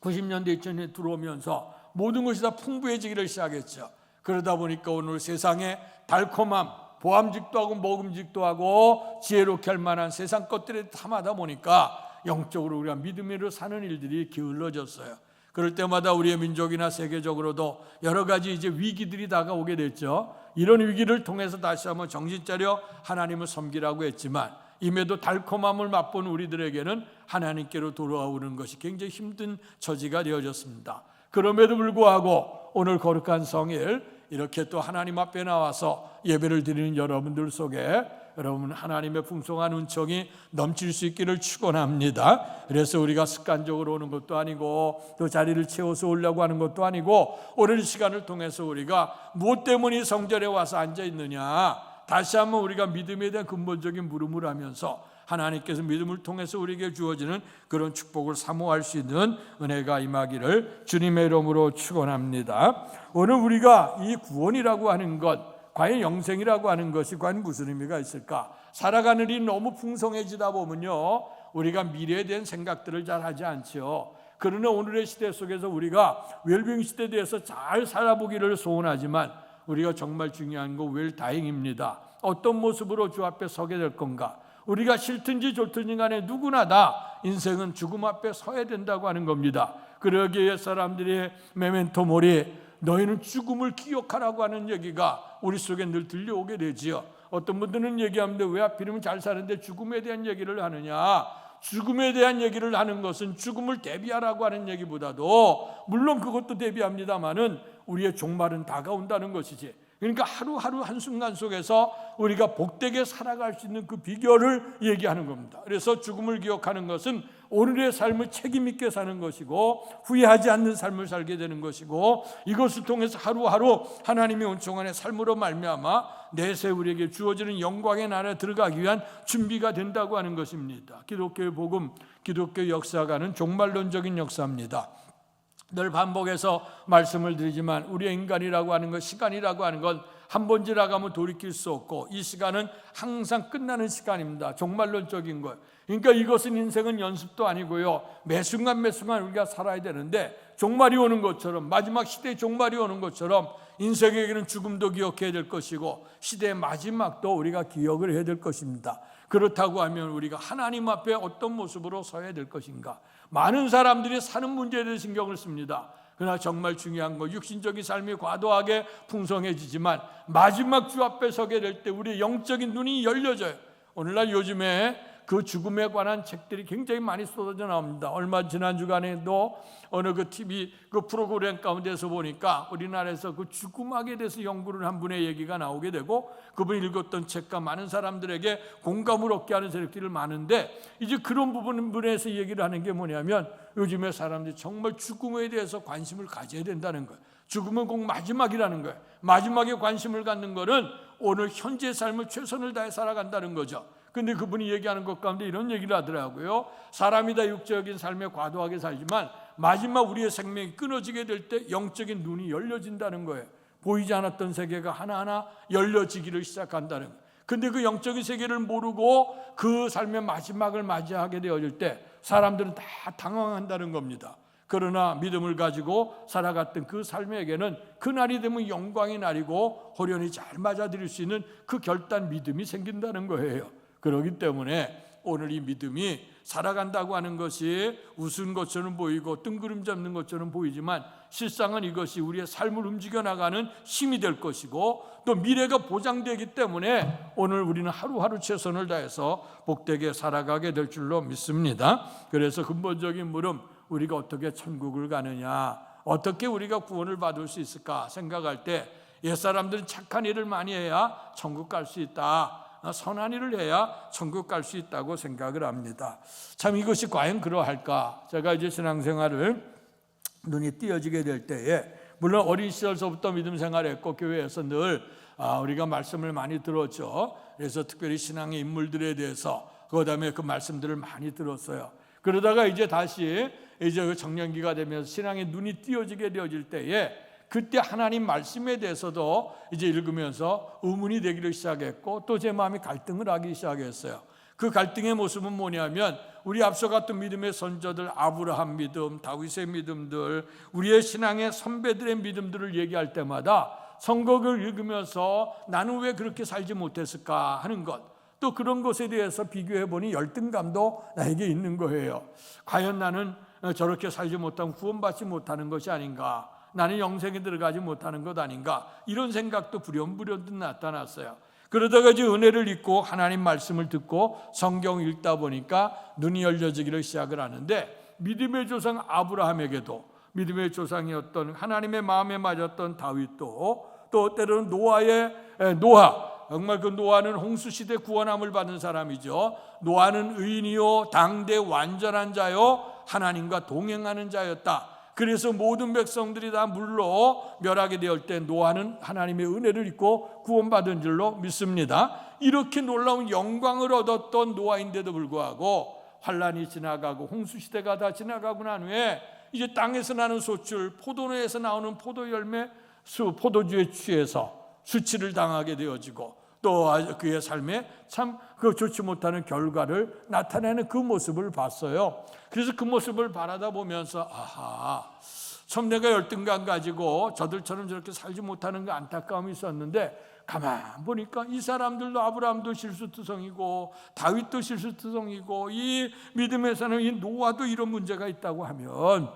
90년대 2000년에 들어오면서 모든 것이 다 풍부해지기를 시작했죠. 그러다 보니까 오늘 세상에 달콤함, 보암직도 하고 먹음직도 하고 지혜롭게 할 만한 세상 것들을 탐하다 보니까 영적으로 우리가 믿음으로 사는 일들이 게을러졌어요. 그럴 때마다 우리의 민족이나 세계적으로도 여러 가지 이제 위기들이 다가오게 됐죠. 이런 위기를 통해서 다시 한번 정신 차려 하나님을 섬기라고 했지만 임에도 달콤함을 맛본 우리들에게는 하나님께로 돌아오는 것이 굉장히 힘든 처지가 되어졌습니다. 그럼에도 불구하고 오늘 거룩한 성일 이렇게 또 하나님 앞에 나와서 예배를 드리는 여러분들 속에 여러분 하나님의 풍성한 은총이 넘칠 수 있기를 축원합니다. 그래서 우리가 습관적으로 오는 것도 아니고 또 자리를 채워서 오려고 하는 것도 아니고 오늘 시간을 통해서 우리가 무엇 때문에 성전에 와서 앉아 있느냐, 다시 한번 우리가 믿음에 대한 근본적인 물음을 하면서 하나님께서 믿음을 통해서 우리에게 주어지는 그런 축복을 사모할 수 있는 은혜가 임하기를 주님의 이름으로 축원합니다. 오늘 우리가 이 구원이라고 하는 것, 과연 영생이라고 하는 것이 과연 무슨 의미가 있을까? 살아가는 일이 너무 풍성해지다 보면요, 우리가 미래에 대한 생각들을 잘 하지 않죠. 그러나 오늘의 시대 속에서 우리가 웰빙 시대에 대해서 잘 살아보기를 소원하지만 우리가 정말 중요한 거 웰다잉입니다. 어떤 모습으로 주 앞에 서게 될 건가? 우리가 싫든지 좋든지 간에 누구나 다 인생은 죽음 앞에 서야 된다고 하는 겁니다. 그러기에 사람들이 메멘토 모리, 너희는 죽음을 기억하라고 하는 얘기가 우리 속에 늘 들려오게 되지요. 어떤 분들은 얘기하는데 왜 하필이면 잘 사는데 죽음에 대한 얘기를 하느냐? 죽음에 대한 얘기를 하는 것은 죽음을 대비하라고 하는 얘기보다도 물론 그것도 대비합니다마는 우리의 종말은 다가온다는 것이지. 그러니까 하루하루 한순간 속에서 우리가 복되게 살아갈 수 있는 그 비결을 얘기하는 겁니다. 그래서 죽음을 기억하는 것은 오늘의 삶을 책임 있게 사는 것이고 후회하지 않는 삶을 살게 되는 것이고 이것을 통해서 하루하루 하나님의 은총 안의 삶으로 말미암아 내세 우리에게 주어지는 영광의 나라에 들어가기 위한 준비가 된다고 하는 것입니다. 기독교의 복음, 기독교 역사가는 종말론적인 역사입니다. 늘 반복해서 말씀을 드리지만 우리의 인간이라고 하는 것, 시간이라고 하는 건 한 번 지나가면 돌이킬 수 없고 이 시간은 항상 끝나는 시간입니다. 종말론적인 것. 그러니까 이것은 인생은 연습도 아니고요, 매 순간 우리가 살아야 되는데 종말이 오는 것처럼, 마지막 시대의 종말이 오는 것처럼 인생에게는 죽음도 기억해야 될 것이고 시대의 마지막도 우리가 기억을 해야 될 것입니다. 그렇다고 하면 우리가 하나님 앞에 어떤 모습으로 서야 될 것인가? 많은 사람들이 사는 문제에 대해 신경을 씁니다. 그러나 정말 중요한 거, 육신적인 삶이 과도하게 풍성해지지만 마지막 주 앞에 서게 될 때 우리의 영적인 눈이 열려져요. 오늘날 요즘에 그 죽음에 관한 책들이 굉장히 많이 쏟아져 나옵니다. 얼마 지난 주간에도 어느 그 TV 그 프로그램 가운데서 보니까 우리나라에서 그 죽음학에 대해서 연구를 한 분의 얘기가 나오게 되고 그분이 읽었던 책과 많은 사람들에게 공감을 얻게 하는 세력들이 많은데 이제 그런 부분에서 얘기를 하는 게 뭐냐면 요즘에 사람들이 정말 죽음에 대해서 관심을 가져야 된다는 거예요. 죽음은 꼭 마지막이라는 거예요. 마지막에 관심을 갖는 거는 오늘 현재 삶을 최선을 다해 살아간다는 거죠. 근데 그분이 얘기하는 것 가운데 이런 얘기를 하더라고요. 사람이 다 육적인 삶에 과도하게 살지만 마지막 우리의 생명이 끊어지게 될 때 영적인 눈이 열려진다는 거예요. 보이지 않았던 세계가 하나하나 열려지기를 시작한다는 거예요. 근데 그 영적인 세계를 모르고 그 삶의 마지막을 맞이하게 되어질 때 사람들은 다 당황한다는 겁니다. 그러나 믿음을 가지고 살아갔던 그 삶에게는 그날이 되면 영광의 날이고 호련히 잘 맞아들일 수 있는 그 결단 믿음이 생긴다는 거예요. 그렇기 때문에 오늘 이 믿음이 살아간다고 하는 것이 우스운 것처럼 보이고 뜬구름 잡는 것처럼 보이지만 실상은 이것이 우리의 삶을 움직여 나가는 힘이 될 것이고 또 미래가 보장되기 때문에 오늘 우리는 하루하루 최선을 다해서 복되게 살아가게 될 줄로 믿습니다. 그래서 근본적인 물음, 우리가 어떻게 천국을 가느냐, 어떻게 우리가 구원을 받을 수 있을까 생각할 때 옛사람들은 착한 일을 많이 해야 천국 갈 수 있다, 선한 일을 해야 천국 갈 수 있다고 생각을 합니다. 참 이것이 과연 그러할까? 제가 이제 신앙생활을 눈이 띄어지게 될 때에 물론 어린 시절서부터 믿음 생활했고 교회에서 늘 우리가 말씀을 많이 들었죠. 그래서 특별히 신앙의 인물들에 대해서 그다음에 그 말씀들을 많이 들었어요. 그러다가 이제 다시 이제 청년기가 되면서 신앙의 눈이 띄어지게 되어질 때에 그때 하나님 말씀에 대해서도 이제 읽으면서 의문이 되기를 시작했고 또 제 마음이 갈등을 하기 시작했어요. 그 갈등의 모습은 뭐냐면 우리 앞서 갔던 믿음의 선조들, 아브라함 믿음, 다윗의 믿음들, 우리의 신앙의 선배들의 믿음들을 얘기할 때마다 성경을 읽으면서 나는 왜 그렇게 살지 못했을까 하는 것, 또 그런 것에 대해서 비교해 보니 열등감도 나에게 있는 거예요. 과연 나는 저렇게 살지 못하면 구원받지 못하는 것이 아닌가, 나는 영생에 들어가지 못하는 것 아닌가, 이런 생각도 불현불현듯 나타났어요. 그러다가 이제 은혜를 잊고 하나님 말씀을 듣고 성경 읽다 보니까 눈이 열려지기를 시작을 하는데, 믿음의 조상 아브라함에게도, 믿음의 조상이었던 하나님의 마음에 맞았던 다윗도, 또 때로는 노아, 정말 그 노아는 홍수시대 구원함을 받은 사람이죠. 노아는 의인이요 당대 완전한 자요 하나님과 동행하는 자였다. 그래서 모든 백성들이 다 물로 멸하게 되었을 때 노아는 하나님의 은혜를 입고 구원받은 줄로 믿습니다. 이렇게 놀라운 영광을 얻었던 노아인데도 불구하고 환란이 지나가고 홍수시대가 다 지나가고 난 후에 이제 땅에서 나는 소출, 포도원에서 나오는 포도열매, 포도주에 취해서 수치를 당하게 되어지고, 또 그의 삶에 참 그 좋지 못하는 결과를 나타내는 그 모습을 봤어요. 그래서 그 모습을 바라다 보면서 아하, 참 내가 열등감 가지고 저들처럼 저렇게 살지 못하는 그 안타까움이 있었는데, 가만 보니까 이 사람들도, 아브라함도 실수투성이고 다윗도 실수투성이고 이 믿음의 사람 이 노아도 이런 문제가 있다고 하면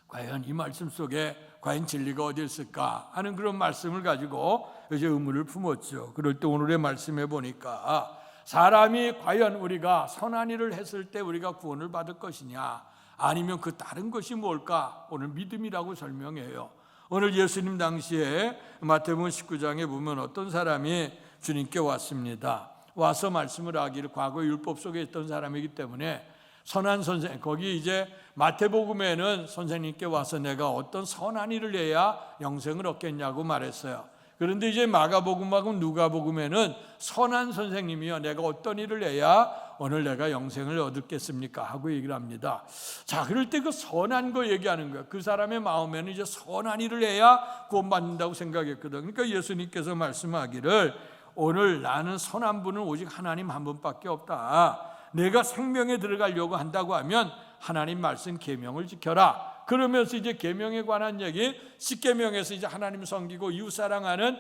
과연 이 말씀 속에 과연 진리가 어디 있을까 하는 그런 말씀을 가지고 이제 의문을 품었죠. 그럴 때 오늘의 말씀에 보니까 사람이 과연 우리가 선한 일을 했을 때 우리가 구원을 받을 것이냐, 아니면 그 다른 것이 뭘까, 오늘 믿음이라고 설명해요. 오늘 예수님 당시에 마태복음 19장에 보면 어떤 사람이 주님께 왔습니다. 와서 말씀을 하기를, 과거 율법 속에 있던 사람이기 때문에 선한 선생, 거기 이제 마태복음에는 선생님께 와서 내가 어떤 선한 일을 해야 영생을 얻겠냐고 말했어요. 그런데 이제 마가복음하고 누가복음에는 선한 선생님이요, 내가 어떤 일을 해야 오늘 내가 영생을 얻겠습니까 하고 얘기를 합니다. 자, 그럴 때 그 선한 거 얘기하는 거예요. 그 사람의 마음에는 이제 선한 일을 해야 구원받는다고 생각했거든. 그러니까 예수님께서 말씀하기를, 오늘 나는 선한 분은 오직 하나님 한 분밖에 없다. 내가 생명에 들어가려고 한다고 하면 하나님 말씀 계명을 지켜라. 그러면서 이제 계명에 관한 얘기, 10계명에서 이제 하나님 섬기고 이웃 사랑하는,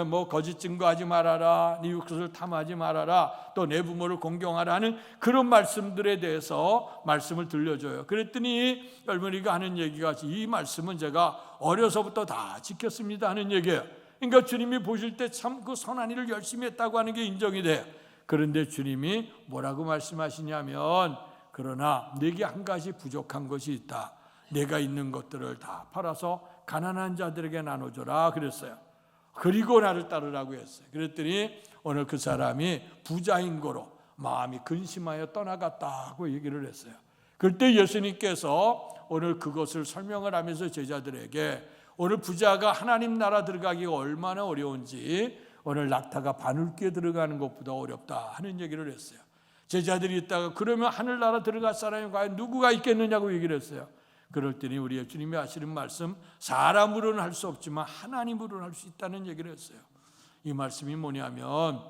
뭐 거짓 증거하지 말아라, 네 이웃을 탐하지 말아라, 또 내 부모를 공경하라 하는 그런 말씀들에 대해서 말씀을 들려줘요. 그랬더니 젊은이가 하는 얘기가, 이 말씀은 제가 어려서부터 다 지켰습니다 하는 얘기예요. 그러니까 주님이 보실 때 참 그 선한 일을 열심히 했다고 하는 게 인정이 돼요. 그런데 주님이 뭐라고 말씀하시냐면, 그러나 네게 한 가지 부족한 것이 있다. 내가 있는 것들을 다 팔아서 가난한 자들에게 나눠줘라 그랬어요. 그리고 나를 따르라고 했어요. 그랬더니 오늘 그 사람이 부자인 거로 마음이 근심하여 떠나갔다고 얘기를 했어요. 그때 예수님께서 오늘 그것을 설명을 하면서 제자들에게, 오늘 부자가 하나님 나라 들어가기가 얼마나 어려운지, 오늘 낙타가 바늘귀에 들어가는 것보다 어렵다 하는 얘기를 했어요. 제자들이 있다가 그러면 하늘나라 들어갈 사람이 과연 누구가 있겠느냐고 얘기를 했어요. 그럴 때니 우리 주님이 하시는 말씀, 사람으로는 할 수 없지만 하나님으로는 할 수 있다는 얘기를 했어요. 이 말씀이 뭐냐면,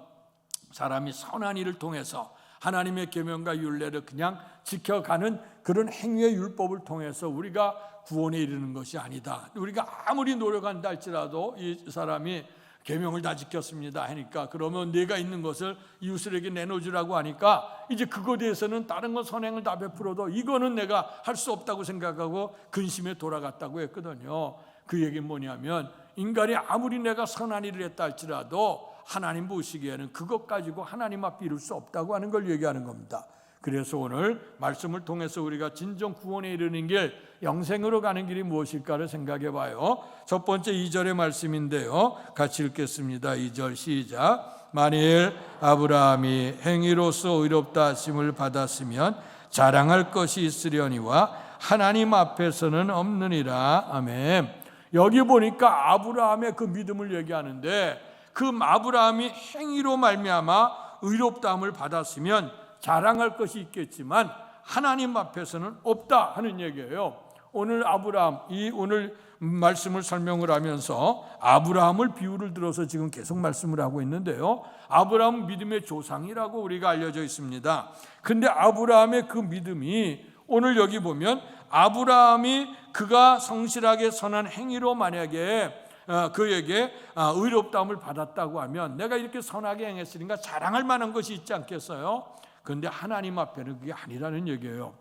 사람이 선한 일을 통해서 하나님의 계명과 율례를 그냥 지켜가는 그런 행위의 율법을 통해서 우리가 구원에 이르는 것이 아니다. 우리가 아무리 노력한다 할지라도 이 사람이 계명을 다 지켰습니다 하니까, 그러면 내가 있는 것을 이웃에게 내놓으라고 하니까 이제 그거에 대해서는 다른 건 선행을 다 베풀어도 이거는 내가 할 수 없다고 생각하고 근심에 돌아갔다고 했거든요. 그 얘기는 뭐냐면, 인간이 아무리 내가 선한 일을 했다 할지라도 하나님 보시기에는 그것 가지고 하나님 앞에 이룰 수 없다고 하는 걸 얘기하는 겁니다. 그래서 오늘 말씀을 통해서 우리가 진정 구원에 이르는 길, 영생으로 가는 길이 무엇일까를 생각해 봐요. 첫 번째 2절의 말씀인데요, 같이 읽겠습니다. 2절 시작. 만일 아브라함이 행위로서 의롭다 하심을 받았으면 자랑할 것이 있으려니와 하나님 앞에서는 없느니라. 아멘. 여기 보니까 아브라함의 그 믿음을 얘기하는데, 그 아브라함이 행위로 말미암아 의롭다함을 받았으면 자랑할 것이 있겠지만 하나님 앞에서는 없다 하는 얘기예요. 오늘 아브라함, 이 오늘 말씀을 설명을 하면서 아브라함을 비유를 들어서 지금 계속 말씀을 하고 있는데요, 아브라함은 믿음의 조상이라고 우리가 알려져 있습니다. 근데 아브라함의 그 믿음이 오늘 여기 보면, 아브라함이 그가 성실하게 선한 행위로 만약에 그에게 의롭다함을 받았다고 하면 내가 이렇게 선하게 행했으니까 자랑할 만한 것이 있지 않겠어요? 그런데 하나님 앞에는 그게 아니라는 얘기예요.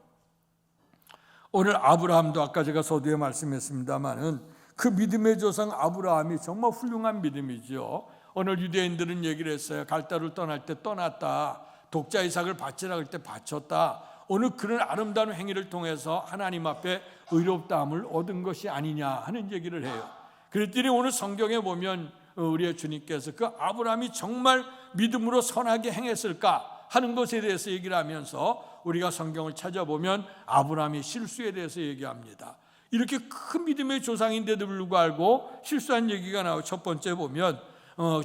오늘 아브라함도 아까 제가 서두에 말씀했습니다마는 그 믿음의 조상 아브라함이 정말 훌륭한 믿음이죠. 오늘 유대인들은 얘기를 했어요. 갈대를 떠날 때 떠났다. 독자 이삭을 바치라 할 때 바쳤다. 오늘 그런 아름다운 행위를 통해서 하나님 앞에 의롭다함을 얻은 것이 아니냐 하는 얘기를 해요. 그랬더니 오늘 성경에 보면 우리의 주님께서 그 아브라함이 정말 믿음으로 선하게 행했을까 하는 것에 대해서 얘기를 하면서 우리가 성경을 찾아보면 아브라함이 실수에 대해서 얘기합니다. 이렇게 큰 믿음의 조상인데도 불구하고 실수한 얘기가 나오고, 첫 번째 보면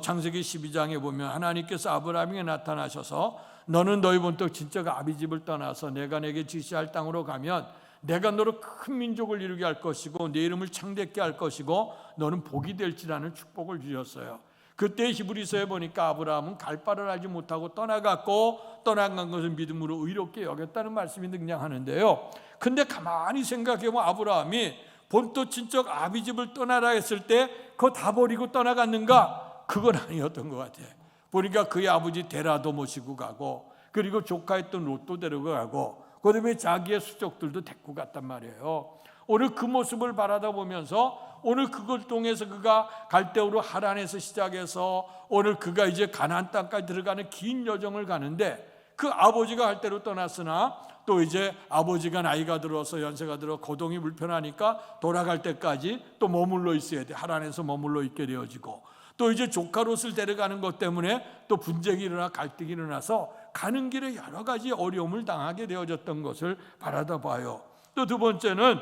창세기 12장에 보면 하나님께서 아브라함에게 나타나셔서 너는 너희 본토 친척 아비 집을 떠나서 내가 내게 지시할 땅으로 가면 내가 너로 큰 민족을 이루게 할 것이고 내 이름을 창대케 할 것이고 너는 복이 될지라는 축복을 주셨어요. 그때 히브리서에 보니까 아브라함은 갈 바를 알지 못하고 떠나갔고 떠나간 것은 믿음으로 의롭게 여겼다는 말씀이 등장하는데요. 근데 가만히 생각해보면 아브라함이 본토 친척 아비 집을 떠나라 했을 때 그거 다 버리고 떠나갔는가? 그건 아니었던 것 같아요. 보니까 그의 아버지 데라도 모시고 가고, 그리고 조카였던 롯도 데려가고, 그 다음에 자기의 수족들도 데리고 갔단 말이에요. 오늘 그 모습을 바라다 보면서 오늘 그걸 통해서 그가 갈대우로 하란에서 시작해서 오늘 그가 이제 가나안 땅까지 들어가는 긴 여정을 가는데, 그 아버지가 할 대로 떠났으나 또 이제 아버지가 나이가 들어서 연세가 들어 거동이 불편하니까 돌아갈 때까지 또 머물러 있어야 돼. 하란에서 머물러 있게 되어지고, 또 이제 조카 롯을 데려가는 것 때문에 또 분쟁이 일어나 갈등이 일어나서 가는 길에 여러 가지 어려움을 당하게 되어졌던 것을 바라다 봐요. 또 두 번째는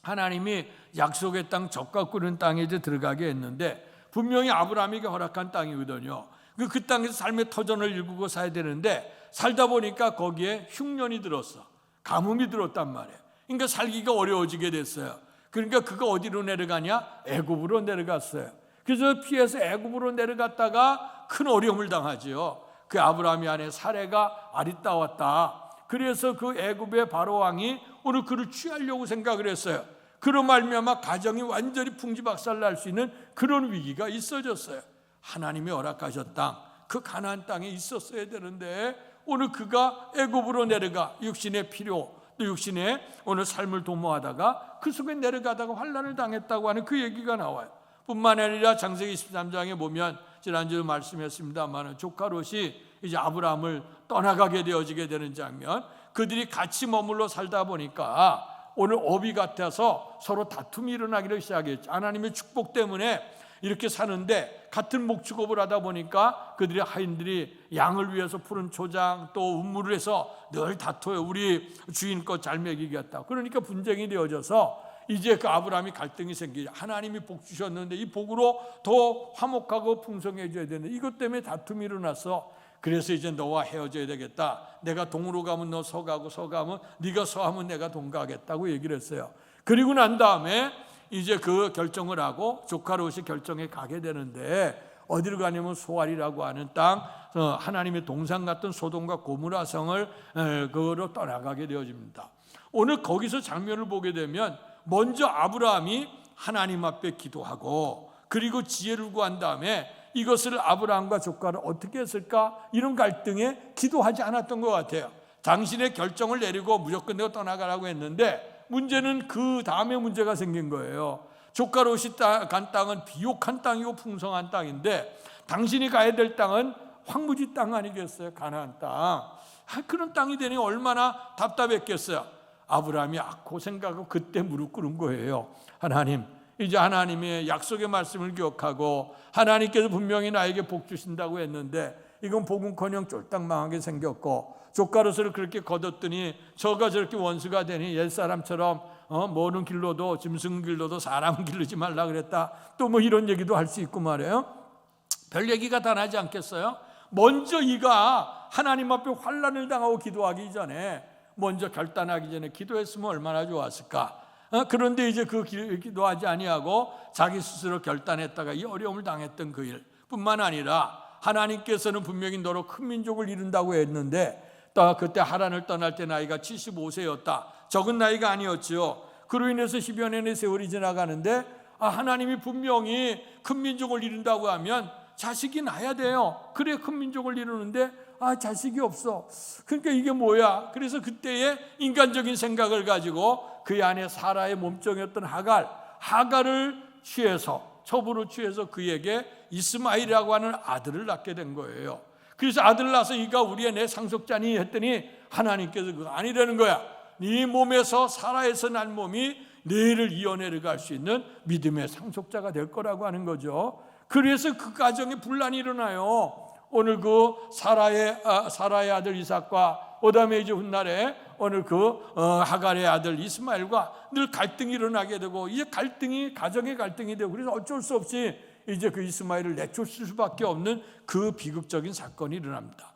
하나님이 약속의 땅 젖과 꿀은 땅에 이제 들어가게 했는데 분명히 아브라함에게 허락한 땅이거든요. 그 땅에서 삶의 터전을 일구고 살아야 되는데 살다 보니까 거기에 흉년이 들었어. 가뭄이 들었단 말이에요. 그러니까 살기가 어려워지게 됐어요. 그러니까 그가 어디로 내려가냐? 애굽으로 내려갔어요. 그래서 피해서 애굽으로 내려갔다가 큰 어려움을 당하지요. 그 아브라함이 안에 사례가 아리따웠다. 그래서 그 애굽의 바로 왕이 오늘 그를 취하려고 생각을 했어요. 그로 말미암아 가정이 완전히 풍지박살 날 수 있는 그런 위기가 있어졌어요. 하나님이 허락하셨던 그 가나안 땅에 있었어야 되는데 오늘 그가 애굽으로 내려가 육신의 필요 또 육신의 오늘 삶을 도모하다가 그 속에 내려가다가 환난을 당했다고 하는 그 얘기가 나와요. 뿐만 아니라 창세기 23장에 보면 지난주에 말씀했습니다만 조카 롯이 이제 아브라함을 떠나가게 되어지게 되는 장면, 그들이 같이 머물러 살다 보니까 오늘 업이 같아서 서로 다툼이 일어나기를 시작했죠. 하나님의 축복 때문에 이렇게 사는데 같은 목축업을 하다 보니까 그들의 하인들이 양을 위해서 푸른 초장 또 운물을 해서 늘 다퉈요. 우리 주인 것 잘 먹이겠다. 그러니까 분쟁이 되어져서 이제 그 아브라함이 갈등이 생기죠. 하나님이 복 주셨는데 이 복으로 더 화목하고 풍성해져야 되는데 이것 때문에 다툼이 일어났어. 그래서 이제 너와 헤어져야 되겠다. 내가 동으로 가면 너 서가고 서가면 네가 서하면 내가 동가하겠다고 얘기를 했어요. 그리고 난 다음에 이제 그 결정을 하고 조카 롯이 결정에 가게 되는데 어디로 가냐면 소알이라고 하는 땅, 하나님의 동산 같은 소돔과 고모라 성을 그로 떠나가게 되어집니다. 오늘 거기서 장면을 보게 되면 먼저 아브라함이 하나님 앞에 기도하고 그리고 지혜를 구한 다음에 이것을 아브라함과 조카를 어떻게 했을까? 이런 갈등에 기도하지 않았던 것 같아요. 당신의 결정을 내리고 무조건 내가 떠나가라고 했는데 문제는 그 다음에 문제가 생긴 거예요. 조카 롯이 간 땅은 비옥한 땅이고 풍성한 땅인데 당신이 가야 될 땅은 황무지 땅 아니겠어요? 가나안 땅. 그런 땅이 되니 얼마나 답답했겠어요. 아브라함이 않고 생각하고 그때 무릎 꿇은 거예요. 하나님, 이제 하나님의 약속의 말씀을 기억하고 하나님께서 분명히 나에게 복 주신다고 했는데 이건 복음커녕 쫄딱 망하게 생겼고 조카 롯을 그렇게 거뒀더니 저가 저렇게 원수가 되니 옛사람처럼 모는 길로도 짐승 길로도 사람 기르지 말라 그랬다. 또 뭐 이런 얘기도 할 수 있고 말이에요. 별 얘기가 다 나지 않겠어요? 먼저 이가 하나님 앞에 환난을 당하고 기도하기 전에 먼저 결단하기 전에 기도했으면 얼마나 좋았을까. 그런데 이제 그 기도하지 아니하고 자기 스스로 결단했다가 이 어려움을 당했던 그 일 뿐만 아니라 하나님께서는 분명히 너로 큰 민족을 이룬다고 했는데 또 그때 하란을 떠날 때 나이가 75세였다. 적은 나이가 아니었지요. 그로 인해서 10여 년의 세월이 지나가는데 하나님이 분명히 큰 민족을 이룬다고 하면 자식이 나야 돼요. 그래 큰 민족을 이루는데 자식이 없어. 그러니까 이게 뭐야? 그래서 그때의 인간적인 생각을 가지고 그 안에 사라의 몸종이었던 하갈을 취해서 첩으로 취해서 그에게 이스마엘이라고 하는 아들을 낳게 된 거예요. 그래서 아들을 낳아서 이가 우리의 내 상속자니 했더니 하나님께서 그거 아니라는 거야. 네 몸에서 사라에서 난 몸이 너희를 이어내려 갈 수 있는 믿음의 상속자가 될 거라고 하는 거죠. 그래서 그 가정에 분란이 일어나요. 오늘 그 사라의 아들 이삭과 그다음에 이제 훗날에 오늘 하갈의 아들 이스마엘과 늘 갈등이 일어나게 되고 이제 가정의 갈등이 되고 그래서 어쩔 수 없이 이제 그 이스마엘을 내쫓을 수밖에 없는 그 비극적인 사건이 일어납니다.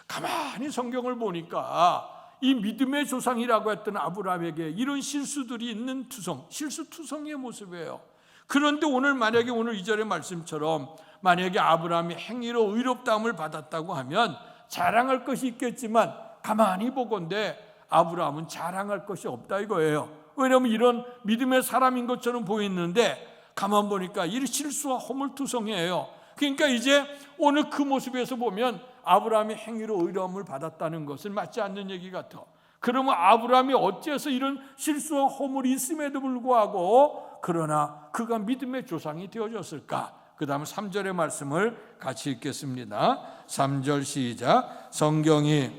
가만히 성경을 보니까 이 믿음의 조상이라고 했던 아브라함에게 이런 실수들이 있는 실수투성이의 모습이에요. 그런데 만약에 오늘 2절의 말씀처럼 만약에 아브라함이 행위로 의롭다함을 받았다고 하면 자랑할 것이 있겠지만 가만히 보건대 아브라함은 자랑할 것이 없다 이거예요. 왜냐하면 이런 믿음의 사람인 것처럼 보이는데 가만 보니까 이 실수와 허물투성이에요. 그러니까 이제 오늘 그 모습에서 보면 아브라함이 행위로 의로움을 받았다는 것은 맞지 않는 얘기 같아. 그러면 아브라함이 어째서 이런 실수와 허물이 있음에도 불구하고 그러나 그가 믿음의 조상이 되어졌을까? 그 다음 3절의 말씀을 같이 읽겠습니다. 3절 시작. 성경이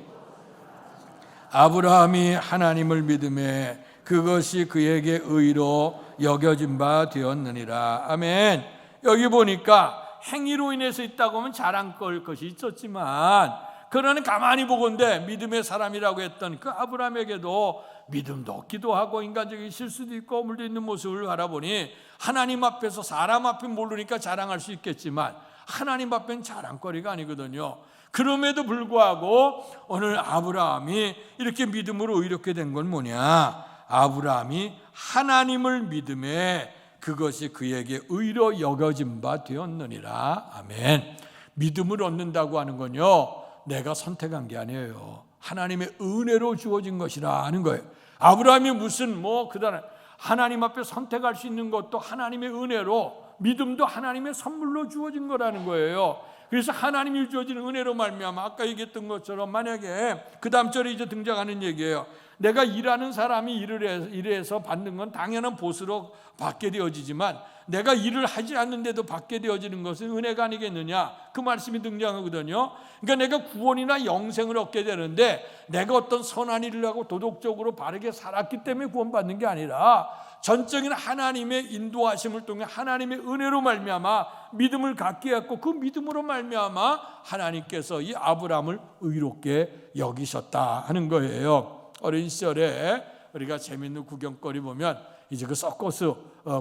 아브라함이 하나님을 믿음에 그것이 그에게 의로 여겨진 바 되었느니라. 아멘. 여기 보니까 행위로 인해서 있다고 하면 자랑거릴 것이 있었지만 그러나 가만히 보건대 믿음의 사람이라고 했던 그 아브라함에게도 믿음도 없기도 하고 인간적인 실수도 있고 허물도 있는 모습을 바라보니 하나님 앞에서 사람 앞에 모르니까 자랑할 수 있겠지만 하나님 앞엔 자랑거리가 아니거든요. 그럼에도 불구하고 오늘 아브라함이 이렇게 믿음으로 의롭게 된 건 뭐냐? 아브라함이 하나님을 믿음에 그것이 그에게 의로 여겨진 바 되었느니라. 아멘. 믿음을 얻는다고 하는 건요, 내가 선택한 게 아니에요. 하나님의 은혜로 주어진 것이라 하는 거예요. 아브라함이 무슨 그다음에 하나님 앞에 선택할 수 있는 것도 하나님의 은혜로, 믿음도 하나님의 선물로 주어진 거라는 거예요. 그래서 하나님이 주어진 은혜로 말미암아 아까 얘기했던 것처럼 만약에 그 다음 절에 이제 등장하는 얘기예요. 내가 일하는 사람이 일을 해서 받는 건 당연한 보수로 받게 되어지지만 내가 일을 하지 않는데도 받게 되어지는 것은 은혜가 아니겠느냐, 그 말씀이 등장하거든요. 그러니까 내가 구원이나 영생을 얻게 되는데 내가 어떤 선한 일을 하고 도덕적으로 바르게 살았기 때문에 구원받는 게 아니라 전적인 하나님의 인도하심을 통해 하나님의 은혜로 말미암아 믿음을 갖게 했고 그 믿음으로 말미암아 하나님께서 이 아브라함을 의롭게 여기셨다 하는 거예요. 어린 시절에 우리가 재밌는 구경거리 보면 이제 그 서커스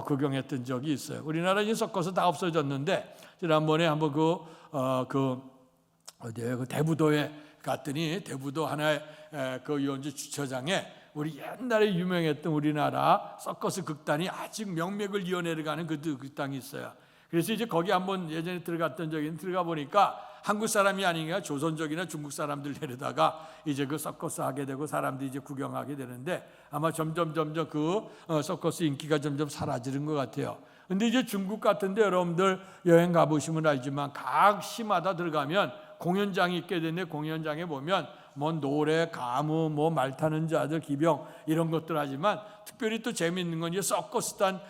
구경했던 적이 있어요. 우리나라 이제 서커스 다 없어졌는데 지난번에 한번 그 대부도에 갔더니 대부도 하나의 그 연주 주차장에 우리 옛날에 유명했던 우리나라 서커스 극단이 아직 명맥을 이어내려가는 그 극단이 있어요. 그래서 이제 거기 한번 예전에 들어갔던 적이 들어가 보니까 한국 사람이 아니라 조선족이나 중국 사람들 데려다가 이제 그 서커스 하게 되고 사람들이 이제 구경하게 되는데 아마 점점 그 서커스 인기가 점점 사라지는 것 같아요. 근데 이제 중국 같은데 여러분들 여행 가보시면 알지만 각 시마다 들어가면 공연장이 있게 되는데 공연장에 보면 노래, 가무, 말 타는 자들, 기병 이런 것들 하지만 특별히 또 재미있는 건 이제 서커스단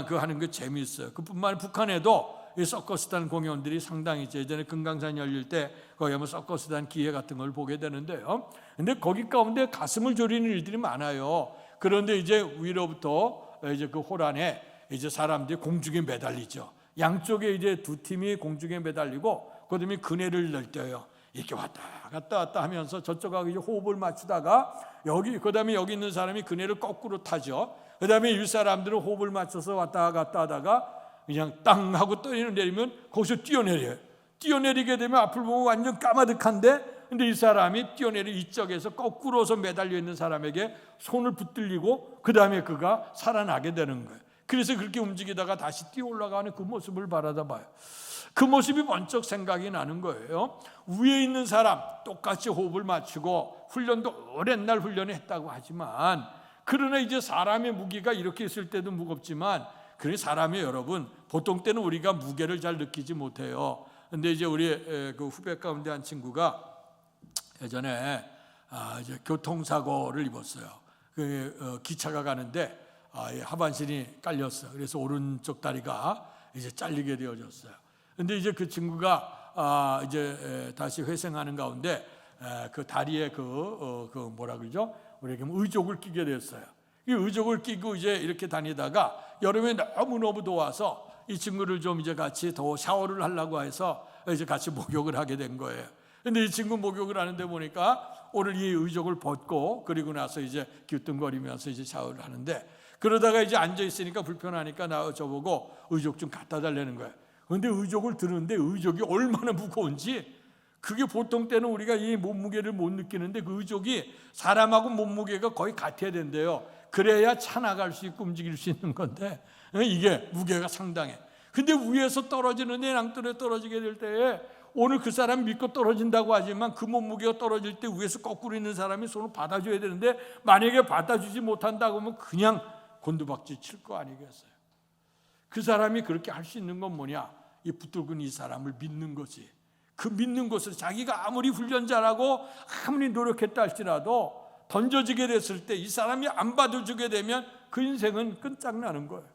그 하는 게 재미있어요. 그뿐만 아니라 북한에도 이 서커스단 공연들이 상당히 있죠. 예전에 금강산 열릴 때 거기 하면 서커스단 기회 같은 걸 보게 되는데요. 근데 거기 가운데 가슴을 졸이는 일들이 많아요. 그런데 이제 위로부터 이제 그 호란에 이제 사람들이 공중에 매달리죠. 양쪽에 이제 두 팀이 공중에 매달리고 그다음에 그네를 널뛰어요. 이렇게 왔다 갔다 하면서 저쪽하고 이제 호흡을 맞추다가 그다음에 여기 있는 사람이 그네를 거꾸로 타죠. 그다음에 이 사람들은 호흡을 맞춰서 왔다 갔다 하다가 그냥 땅 하고 내리면 거기서 뛰어내려요. 뛰어내리게 되면 앞을 보면 완전 까마득한데 근데 이 사람이 뛰어내리 이쪽에서 거꾸로서 매달려 있는 사람에게 손을 붙들리고 그 다음에 그가 살아나게 되는 거예요. 그래서 그렇게 움직이다가 다시 뛰어 올라가는 그 모습을 바라다 봐요. 그 모습이 번쩍 생각이 나는 거예요. 위에 있는 사람 똑같이 호흡을 맞추고 훈련도 오랜 날 훈련을 했다고 하지만 그러나 이제 사람의 무기가 이렇게 있을 때도 무겁지만 그래 사람이 여러분 보통 때는 우리가 무게를 잘 느끼지 못해요. 근데 이제 우리 그 후배 가운데 한 친구가 예전에 이제 교통사고를 입었어요. 기차가 가는데 하반신이 깔렸어요. 그래서 오른쪽 다리가 이제 잘리게 되어졌어요. 근데 이제 그 친구가 이제 다시 회생하는 가운데 그 다리에 그 뭐라 그러죠? 우리가 의족을 끼게 됐어요. 이 의족을 끼고 이제 이렇게 다니다가 여름에 너무 더워서 이 친구를 좀 이제 같이 더 샤워를 하려고 해서 이제 같이 목욕을 하게 된 거예요. 근데 이 친구 목욕을 하는데 보니까 오늘 이 의족을 벗고 그리고 나서 이제 기웃등거리면서 이제 샤워를 하는데, 그러다가 이제 앉아 있으니까 불편하니까 저보고 의족 좀 갖다 달라는 거예요. 근데 의족을 드는데 의족이 얼마나 무거운지, 그게 보통 때는 우리가 이 몸무게를 못 느끼는데 그 의족이 사람하고 몸무게가 거의 같아야 된대요. 그래야 차 나갈 수 있고 움직일 수 있는 건데 이게 무게가 상당해. 근데 위에서 떨어지는데 낭떠러지에 떨어지게 될 때에 오늘 그 사람 믿고 떨어진다고 하지만 그 몸무게가 떨어질 때 위에서 거꾸로 있는 사람이 손을 받아줘야 되는데 만약에 받아주지 못한다고 하면 그냥 곤두박질 칠 거 아니겠어요? 그 사람이 그렇게 할 수 있는 건 뭐냐? 이 붙들고 이 사람을 믿는 거지. 그 믿는 것을 자기가 아무리 훈련 잘하고 아무리 노력했다 할지라도 던져지게 됐을 때 이 사람이 안 받아주게 되면 그 인생은 끝장나는 거예요.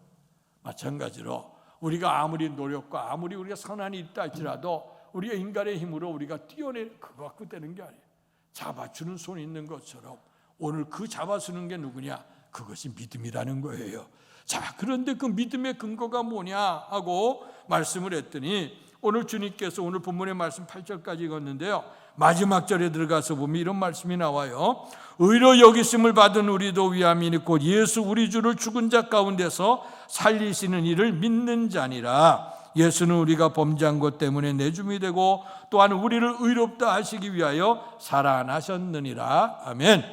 마찬가지로 우리가 아무리 노력과 아무리 우리가 선한이 있다 할지라도 우리가 인간의 힘으로 우리가 그거 갖고 되는 게 아니에요. 잡아주는 손이 있는 것처럼 오늘 그 잡아주는 게 누구냐? 그것이 믿음이라는 거예요. 자, 그런데 그 믿음의 근거가 뭐냐 하고 말씀을 했더니 오늘 주님께서 오늘 본문의 말씀 8절까지 읽었는데요, 마지막 절에 들어가서 보면 이런 말씀이 나와요. 의로 여기심을 받은 우리도 위함이니 곧 예수 우리 주를 죽은 자 가운데서 살리시는 이를 믿는 자니라. 예수는 우리가 범죄한 것 때문에 내줌이 되고 또한 우리를 의롭다 하시기 위하여 살아나셨느니라. 아멘.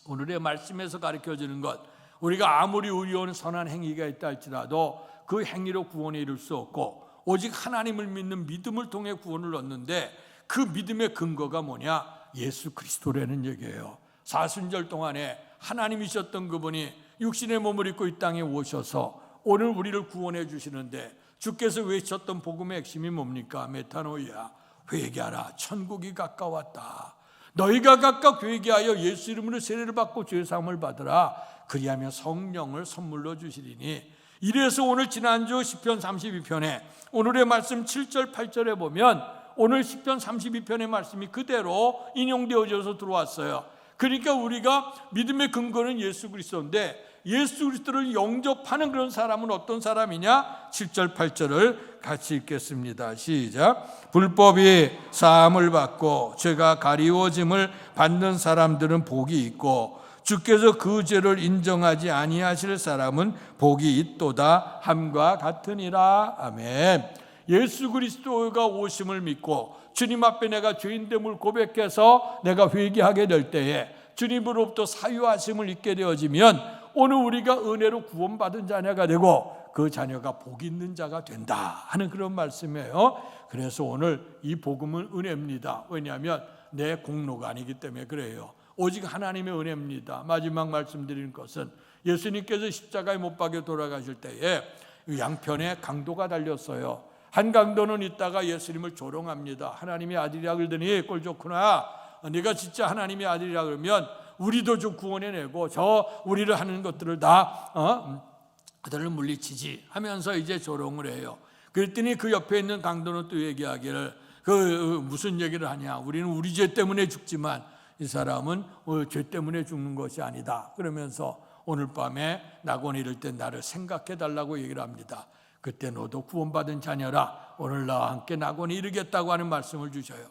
오늘의 말씀에서 가르쳐주는 것, 우리가 아무리 의로운 선한 행위가 있다 할지라도 그 행위로 구원에 이를 수 없고 오직 하나님을 믿는 믿음을 통해 구원을 얻는데 그 믿음의 근거가 뭐냐? 예수 그리스도라는 얘기예요. 사순절 동안에 하나님이셨던 그분이 육신의 몸을 입고 이 땅에 오셔서 오늘 우리를 구원해 주시는데 주께서 외쳤던 복음의 핵심이 뭡니까? 메타노이아, 회개하라, 천국이 가까웠다. 너희가 각각 회개하여 예수 이름으로 세례를 받고 죄사함을 받으라. 그리하면 성령을 선물로 주시리니. 이래서 오늘 지난주 시편 32편에 오늘의 말씀 7절 8절에 보면 오늘 시편 32편의 말씀이 그대로 인용되어져서 들어왔어요. 그러니까 우리가 믿음의 근거는 예수 그리스도인데 예수 그리스도를 영접하는 그런 사람은 어떤 사람이냐? 7절 8절을 같이 읽겠습니다. 시작. 불법이 사함을 받고 죄가 가리워짐을 받는 사람들은 복이 있고 주께서 그 죄를 인정하지 아니하실 사람은 복이 있도다 함과 같으니라. 아멘. 예수 그리스도가 오심을 믿고 주님 앞에 내가 죄인됨을 고백해서 내가 회개하게 될 때에 주님으로부터 사유하심을 입게 되어지면 오늘 우리가 은혜로 구원받은 자녀가 되고 그 자녀가 복 있는 자가 된다 하는 그런 말씀이에요. 그래서 오늘 이 복음은 은혜입니다. 왜냐하면 내 공로가 아니기 때문에 그래요. 오직 하나님의 은혜입니다. 마지막 말씀드리는 것은 예수님께서 십자가에 못 박혀 돌아가실 때에 양편에 강도가 달렸어요. 한 강도는 있다가 예수님을 조롱합니다. 하나님의 아들이라 그러더니 꼴 좋구나. 네가 진짜 하나님의 아들이라 그러면 우리도 좀 구원해내고 저 우리를 하는 것들을 다 그들을 물리치지 하면서 이제 조롱을 해요. 그랬더니 그 옆에 있는 강도는 또 얘기하기를 무슨 얘기를 하냐? 우리는 우리 죄 때문에 죽지만 이 사람은 죄 때문에 죽는 것이 아니다. 그러면서 오늘 밤에 낙원에 이를 때 나를 생각해 달라고 얘기를 합니다. 그때 너도 구원받은 자녀라. 오늘 나와 함께 낙원에 이르겠다고 하는 말씀을 주셔요.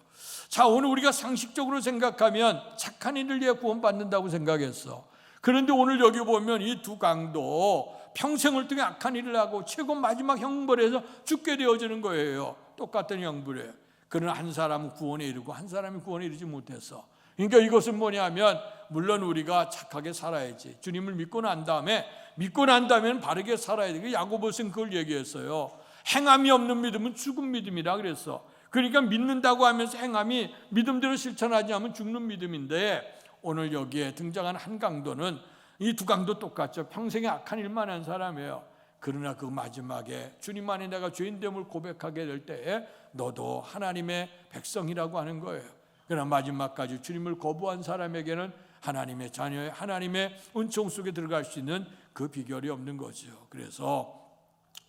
자, 오늘 우리가 상식적으로 생각하면 착한 이를 위해 구원받는다고 생각했어. 그런데 오늘 여기 보면 이 두 강도 평생을 통해 악한 일을 하고 최고 마지막 형벌에서 죽게 되어지는 거예요. 똑같은 형벌이에요. 그러나 한 사람은 구원에 이르고 한 사람이 구원에 이르지 못했어. 그러니까 이것은 뭐냐면 물론 우리가 착하게 살아야지. 주님을 믿고 난 다음엔 바르게 살아야 돼. 야고보서는 그걸 얘기했어요. 행함이 없는 믿음은 죽은 믿음이라 그랬어. 그러니까 믿는다고 하면서 행함이 믿음대로 실천하지 않으면 죽는 믿음인데 오늘 여기에 등장한 한 강도는 이 두 강도 똑같죠. 평생에 악한 일만 한 사람이에요. 그러나 그 마지막에 주님 안에 내가 죄인됨을 고백하게 될 때에 너도 하나님의 백성이라고 하는 거예요. 그러나 마지막까지 주님을 거부한 사람에게는 하나님의 자녀의 하나님의 은총 속에 들어갈 수 있는 그 비결이 없는 거죠. 그래서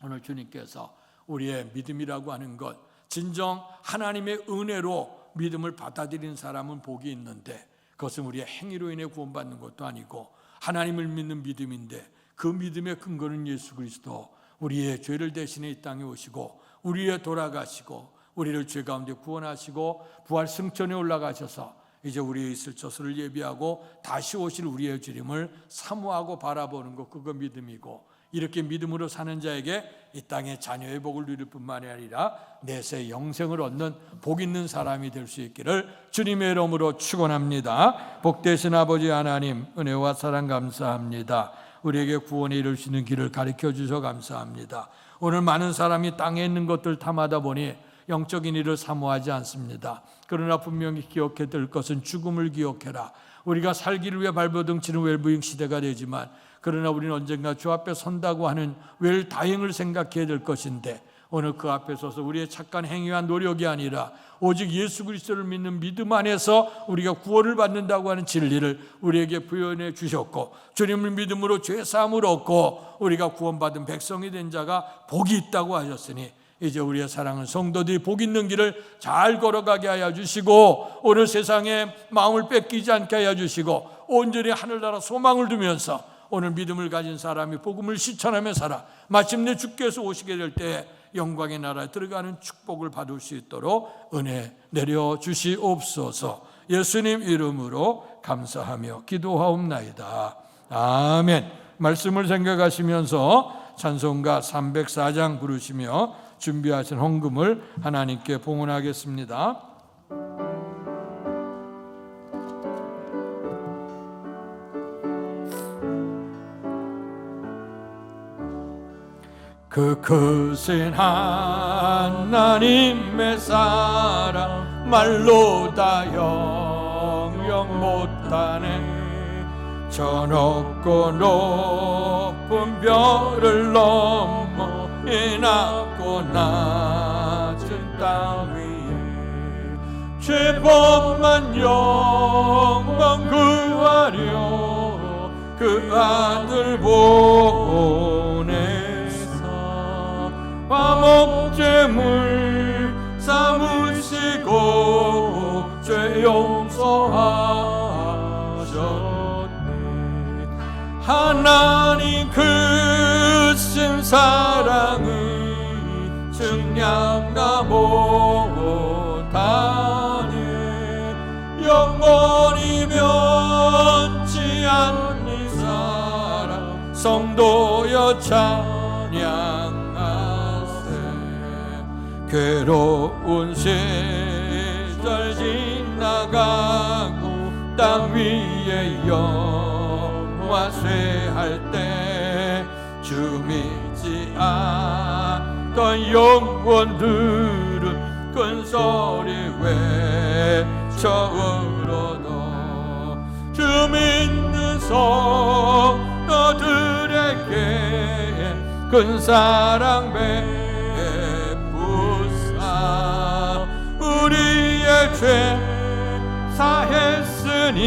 오늘 주님께서 우리의 믿음이라고 하는 것, 진정 하나님의 은혜로 믿음을 받아들이는 사람은 복이 있는데 그것은 우리의 행위로 인해 구원받는 것도 아니고 하나님을 믿는 믿음인데 그 믿음의 근거는 예수 그리스도, 우리의 죄를 대신해 이 땅에 오시고 우리의 돌아가시고 우리를 죄 가운데 구원하시고 부활 승천에 올라가셔서 이제 우리의 있을 처소를 예비하고 다시 오실 우리의 주님을 사모하고 바라보는 것, 그거 믿음이고, 이렇게 믿음으로 사는 자에게 이 땅에 자녀의 복을 누릴 뿐만이 아니라 내세 영생을 얻는 복 있는 사람이 될 수 있기를 주님의 이름으로 축원합니다. 복되신 아버지 하나님, 은혜와 사랑 감사합니다. 우리에게 구원에 이를 수 있는 길을 가르쳐 주셔 감사합니다. 오늘 많은 사람이 땅에 있는 것들 탐하다 보니 영적인 일을 사모하지 않습니다. 그러나 분명히 기억해야 될 것은 죽음을 기억해라. 우리가 살기를 위해 발버둥치는 웰부잉 시대가 되지만 그러나 우리는 언젠가 주 앞에 선다고 하는 웰다잉을 생각해야 될 것인데 오늘 그 앞에 서서 우리의 착한 행위와 노력이 아니라 오직 예수 그리스도를 믿는 믿음 안에서 우리가 구원을 받는다고 하는 진리를 우리에게 부여해 주셨고, 주님을 믿음으로 죄사함을 얻고 우리가 구원받은 백성이 된 자가 복이 있다고 하셨으니 이제 우리의 사랑하는 성도들이 복 있는 길을 잘 걸어가게 하여 주시고 오늘 세상에 마음을 뺏기지 않게 하여 주시고 온전히 하늘나라 소망을 두면서 오늘 믿음을 가진 사람이 복음을 실천하며 살아 마침내 주께서 오시게 될 때 영광의 나라에 들어가는 축복을 받을 수 있도록 은혜 내려주시옵소서. 예수님 이름으로 감사하며 기도하옵나이다. 아멘. 말씀을 생각하시면서 찬송가 304장 부르시며 준비하신 헌금을 하나님께 봉헌하겠습니다. 그 크신 하나님의 사랑 말로 다 영영 못하네. 저 높고 높은 별을 넘어 이 낮고 낮은 땅 위에 죄법만 영원 구하려 그 아들 보내사 화목제물 삼으시고 죄 용서하셨네. 하나님 크신 사랑을 증량다 못하네. 영원히 변치 않는 사랑 성도여 찬양하세. 괴로운 시절 지나가고 땅 위에 영화 쇠할 때 주 믿지 않던 영혼들은 큰 소리 외쳐 울어도 주 믿는 성도들에게 큰 사랑 베푸사 우리의 죄 사했으니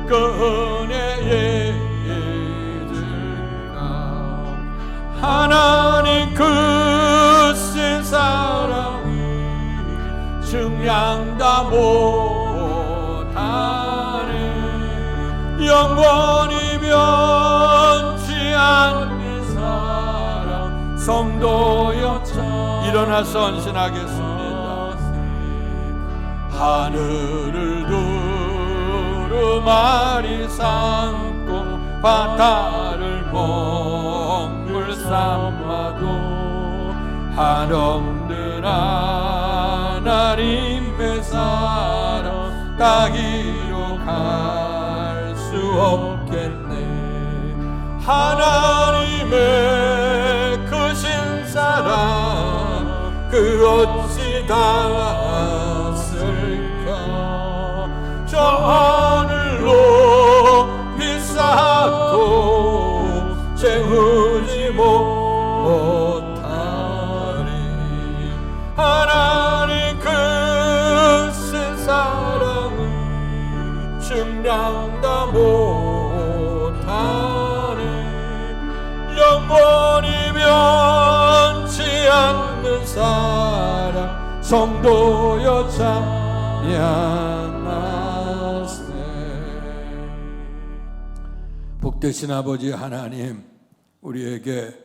그 은혜에 하나님 크신 사랑이 증량다 못하네. 영원히 변치 않는 사랑 성도여 일어나 선신하겠습니다. 하늘을 두루마리 삼고 바다를 먹물 삼아도 한없는 하나님의 사랑 따기로 갈 수 없겠네. 하나님의 크신 사랑 그 어찌 닿았을까. 저 하늘로 비싸도 채우지 못 성도여 찬양하세. 복되신 아버지 하나님, 우리에게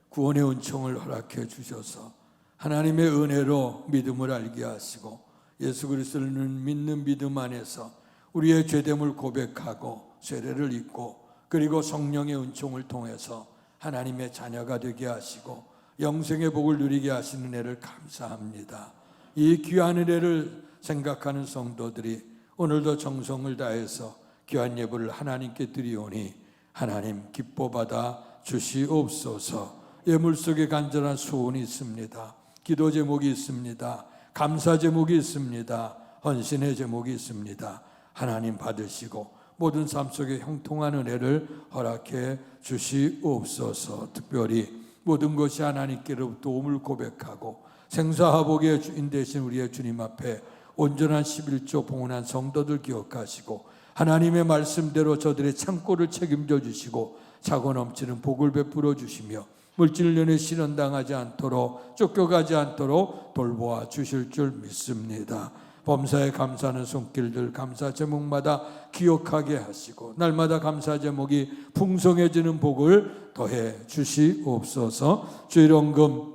구원의 은총을 허락해 주셔서 하나님의 은혜로 믿음을 알게 하시고 예수 그리스도를 믿는 믿음 안에서 우리의 죄됨을 고백하고 세례를 입고 그리고 성령의 은총을 통해서 하나님의 자녀가 되게 하시고 영생의 복을 누리게 하시는 은혜를 감사합니다. 이 귀한 은혜를 생각하는 성도들이 오늘도 정성을 다해서 귀한 예물을 하나님께 드리오니 하나님 기뻐 받아 주시옵소서. 예물 속에 간절한 소원이 있습니다. 기도 제목이 있습니다. 감사 제목이 있습니다. 헌신의 제목이 있습니다. 하나님 받으시고 모든 삶 속에 형통한 은혜를 허락해 주시옵소서. 특별히 모든 것이 하나님께로부터 도움을 고백하고 생사화복의 주인 되신 우리의 주님 앞에 온전한 11조 봉헌한 성도들 기억하시고 하나님의 말씀대로 저들의 창고를 책임져 주시고 차고 넘치는 복을 베풀어 주시며 물질련에 실현당하지 않도록 쫓겨가지 않도록 돌보아 주실 줄 믿습니다. 범사에 감사하는 손길들 감사 제목마다 기억하게 하시고 날마다 감사 제목이 풍성해지는 복을 더해 주시옵소서. 주일원금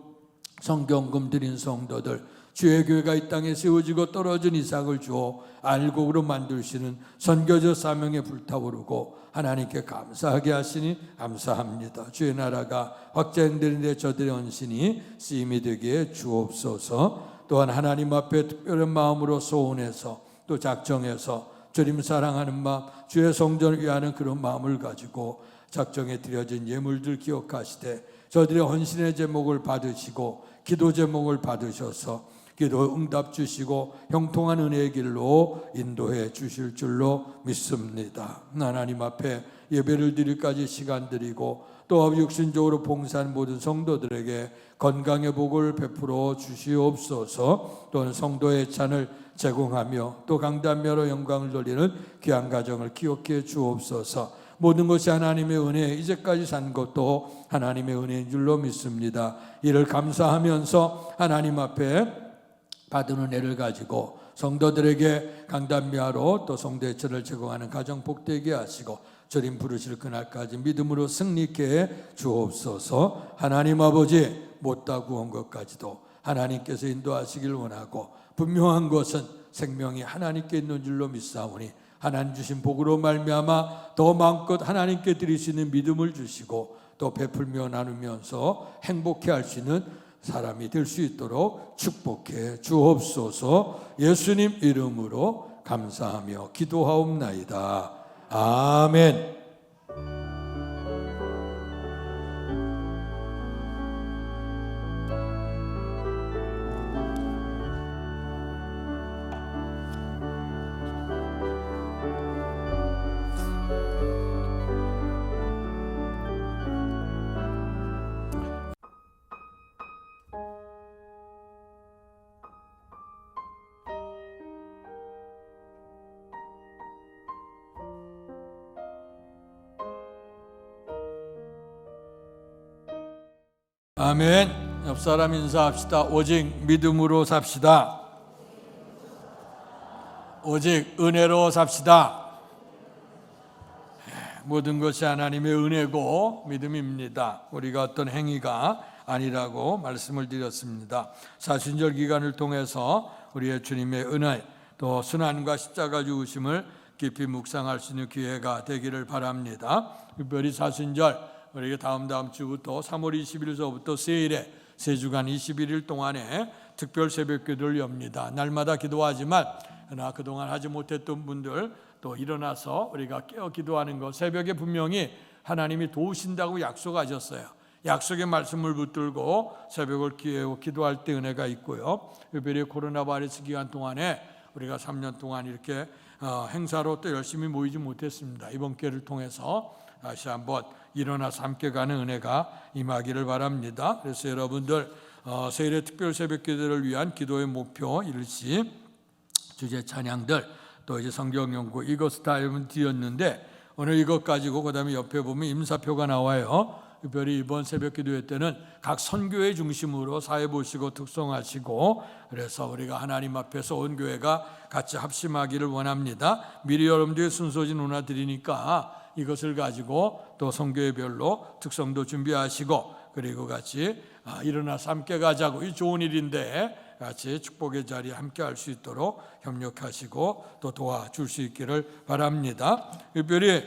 성경금 드린 성도들 주의 교회가 이 땅에 세워지고 떨어진 이삭을 주어 알곡으로 만드시는 선교적 사명에 불타오르고 하나님께 감사하게 하시니 감사합니다. 주의 나라가 확장되는데 저들의 헌신이 쓰임이 되게 주옵소서. 또한 하나님 앞에 특별한 마음으로 소원해서 또 작정해서 주님 사랑하는 마음, 주의 성전을 위하는 그런 마음을 가지고 작정에 드려진 예물들 기억하시되 저들의 헌신의 제목을 받으시고 기도 제목을 받으셔서 기도 응답 주시고 형통한 은혜의 길로 인도해 주실 줄로 믿습니다. 하나님 앞에 예배를 드릴까지 시간 드리고 또 육신적으로 봉사한 모든 성도들에게 건강의 복을 베풀어 주시옵소서. 또는 성도의 찬을 제공하며 또 강단면으로 영광을 돌리는 귀한 가정을 기억해 주옵소서. 모든 것이 하나님의 은혜, 이제까지 산 것도 하나님의 은혜인 줄로 믿습니다. 이를 감사하면서 하나님 앞에 받은 은혜를 가지고 성도들에게 강단미화로 또 성대처를 제공하는 가정 복되게 하시고 주님 부르실 그날까지 믿음으로 승리케 해 주옵소서. 하나님 아버지, 못다 구원 것까지도 하나님께서 인도하시길 원하고 분명한 것은 생명이 하나님께 있는 줄로 믿사오니 하나님 주신 복으로 말미암아 더 마음껏 하나님께 드릴 수 있는 믿음을 주시고 또 베풀며 나누면서 행복해 할 수 있는 사람이 될 수 있도록 축복해 주옵소서. 예수님 이름으로 감사하며 기도하옵나이다. 아멘. 아멘. 옆사람 인사합시다. 오직 믿음으로 삽시다. 오직 은혜로 삽시다. 모든 것이 하나님의 은혜고 믿음입니다. 우리가 어떤 행위가 아니라고 말씀을 드렸습니다. 사순절 기간을 통해서 우리의 주님의 은혜 또 순환과 십자가 죽으심을 깊이 묵상할 수 있는 기회가 되기를 바랍니다. 특별히 사순절 우리가 다음 주부터 3월 20일서부터 세일에 세 주간 21일 동안에 특별 새벽기도를 엽니다. 날마다 기도하지만 그러나 그동안 하지 못했던 분들 또 일어나서 우리가 깨어 기도하는 것, 새벽에 분명히 하나님이 도우신다고 약속하셨어요. 약속의 말씀을 붙들고 새벽을 기회하고 기도할 때 은혜가 있고요. 특별히 코로나 바이러스 기간 동안에 우리가 3년 동안 이렇게 행사로 또 열심히 모이지 못했습니다. 이번 기회를 통해서 다시 한번 일어나서 함께 가는 은혜가 임하기를 바랍니다. 그래서 여러분들 세일의 특별 새벽 기도를 위한 기도의 목표 일시 주제 찬양들 또 이제 성경 연구 이것 다 여러분 드렸는데 오늘 이것 가지고 그다음에 옆에 보면 임사표가 나와요. 특별히 이번 새벽기도회 때는 각 선교회 중심으로 사회 보시고 특성하시고, 그래서 우리가 하나님 앞에서 온 교회가 같이 합심하기를 원합니다. 미리 여러분들의 순서진 운하 드리니까 이것을 가지고 또 선교회별로 특성도 준비하시고, 그리고 같이 일어나서 함께 가자고, 이 좋은 일인데 같이 축복의 자리에 함께 할 수 있도록 협력하시고 또 도와줄 수 있기를 바랍니다. 특별히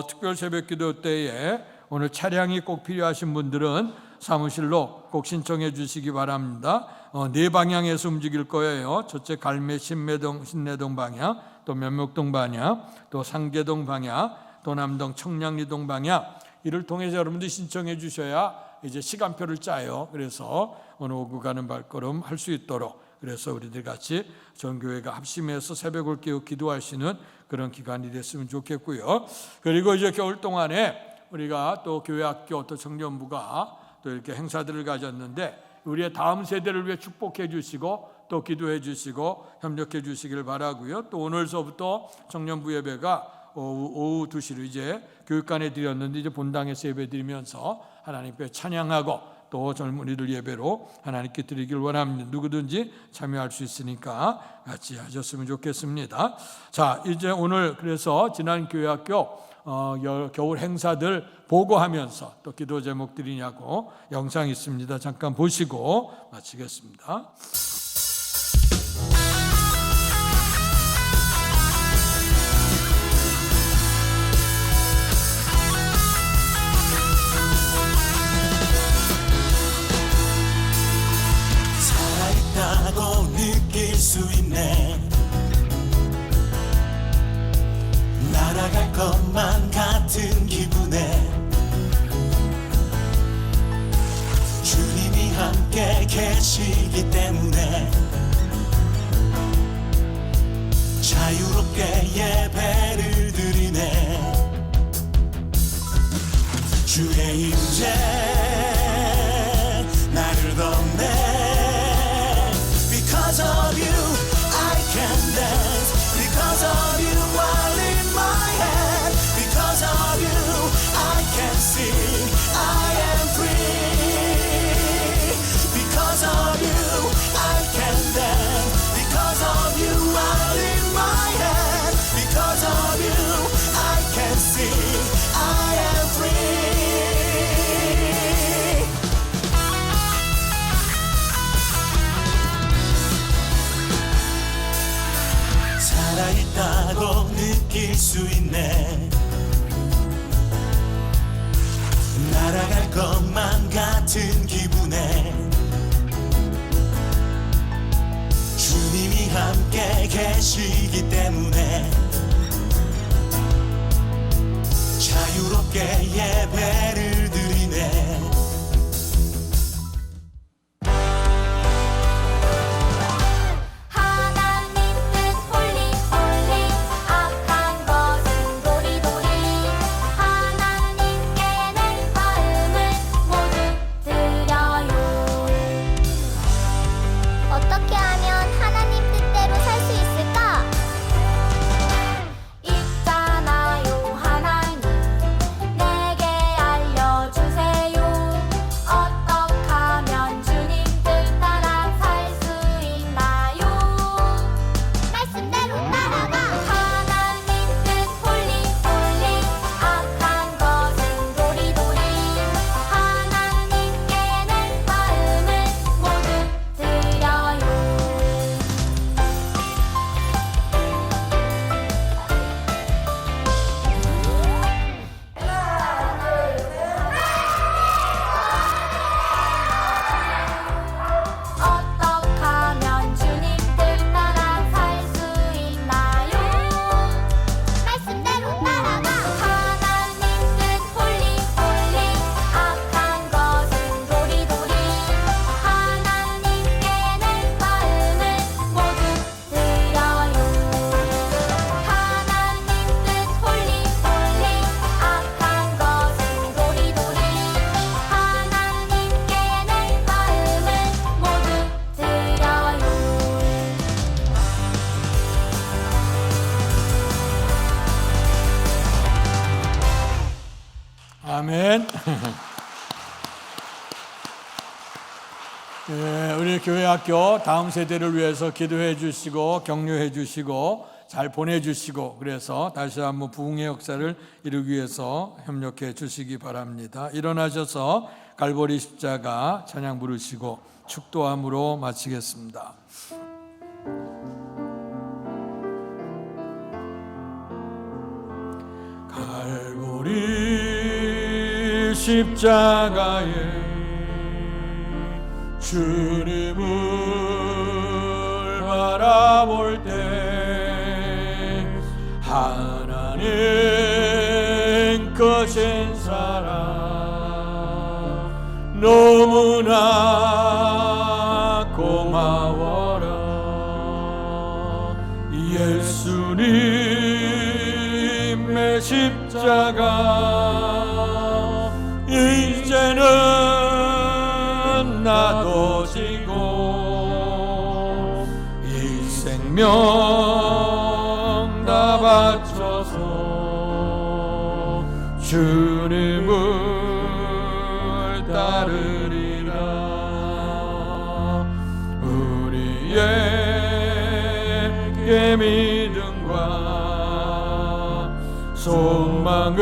특별 새벽기도 때에 오늘 차량이 꼭 필요하신 분들은 사무실로 꼭 신청해 주시기 바랍니다. 네 방향에서 움직일 거예요. 첫째 갈매 신내동 방향, 또 면목동 방향, 또 상계동 방향, 또 남동 청량리동 방향, 이를 통해서 여러분들이 신청해 주셔야 이제 시간표를 짜요. 그래서 오늘 오고 가는 발걸음 할 수 있도록, 그래서 우리들 같이 전교회가 합심해서 새벽을 깨워 기도할 수 있는 그런 기간이 됐으면 좋겠고요. 그리고 이제 겨울 동안에 우리가 또 교회학교 또 청년부가 또 이렇게 행사들을 가졌는데, 우리의 다음 세대를 위해 축복해 주시고 또 기도해 주시고 협력해 주시기를 바라고요. 또 오늘서부터 청년부 예배가 오후 2시로 이제 교육관에 드렸는데, 이제 본당에서 예배 드리면서 하나님께 찬양하고 또 젊은이들 예배로 하나님께 드리길 원합니다. 누구든지 참여할 수 있으니까 같이 하셨으면 좋겠습니다. 자, 이제 오늘 그래서 지난 교회학교 겨울 행사들 보고하면서 또 기도 제목들이냐고 영상 있습니다. 잠깐 보시고 마치겠습니다. 살아있다고 느낄 수 있네. 날아갈 것만 같은 기분에 주님이 함께 계시기 때문에 자유롭게 예배를 드리네. 주의 임재 나를 덮네. Because of you, I can dance. Because of you, I lift my hand. Because of you, I can sing. I am free. Because of you, I can dance. Because of you, I lift my hand. Because of you, I can sing. I am free. 살아있다고 느낄 수 있네. 날아갈 것만 같은 기분에 주님이 함께 계시기 때문에 자유롭게 예배를 드리네. 어떻게 하면 하나님 뜻대로 살 수 있을까? 있잖아요, 하나님 내게 우리 교회 학교 다음 세대를 위해서 기도해 주시고 격려해 주시고 잘 보내주시고 그래서 다시 한번 부흥의 역사를 이루기 위해서 협력해 주시기 바랍니다. 일어나셔서 갈보리 십자가 찬양 부르시고 축도함으로 마치겠습니다. 갈보리 십자가에 주님을 바라볼 때 하나님 크신 사랑 너무나 고마워라. 예수님의 십자가 이제는 나도 지고 이 생명 다 바쳐서 주님을 따르리라. 우리에게 믿음과 소망을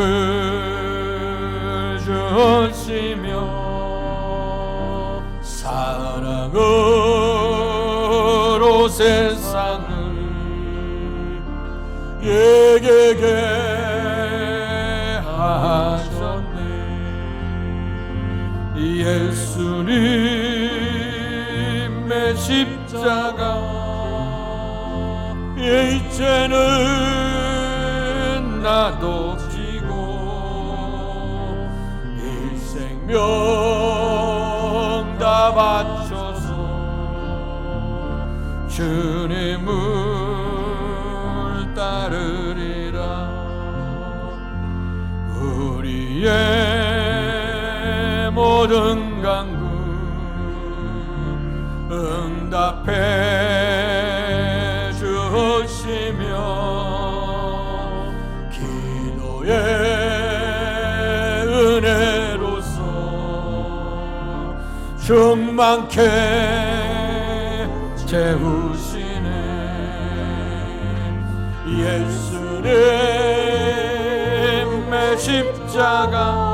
주시며 사랑으로 세상을 예게게 하셨네. 예수님의 십자가 이제는 나도 지고 이 생명 다 바쳐서 주님을 따르리라. 우리의 모든 간구 응답해 주시며 기도의 은혜로서 충만케 채우시네. 예수님의 십자가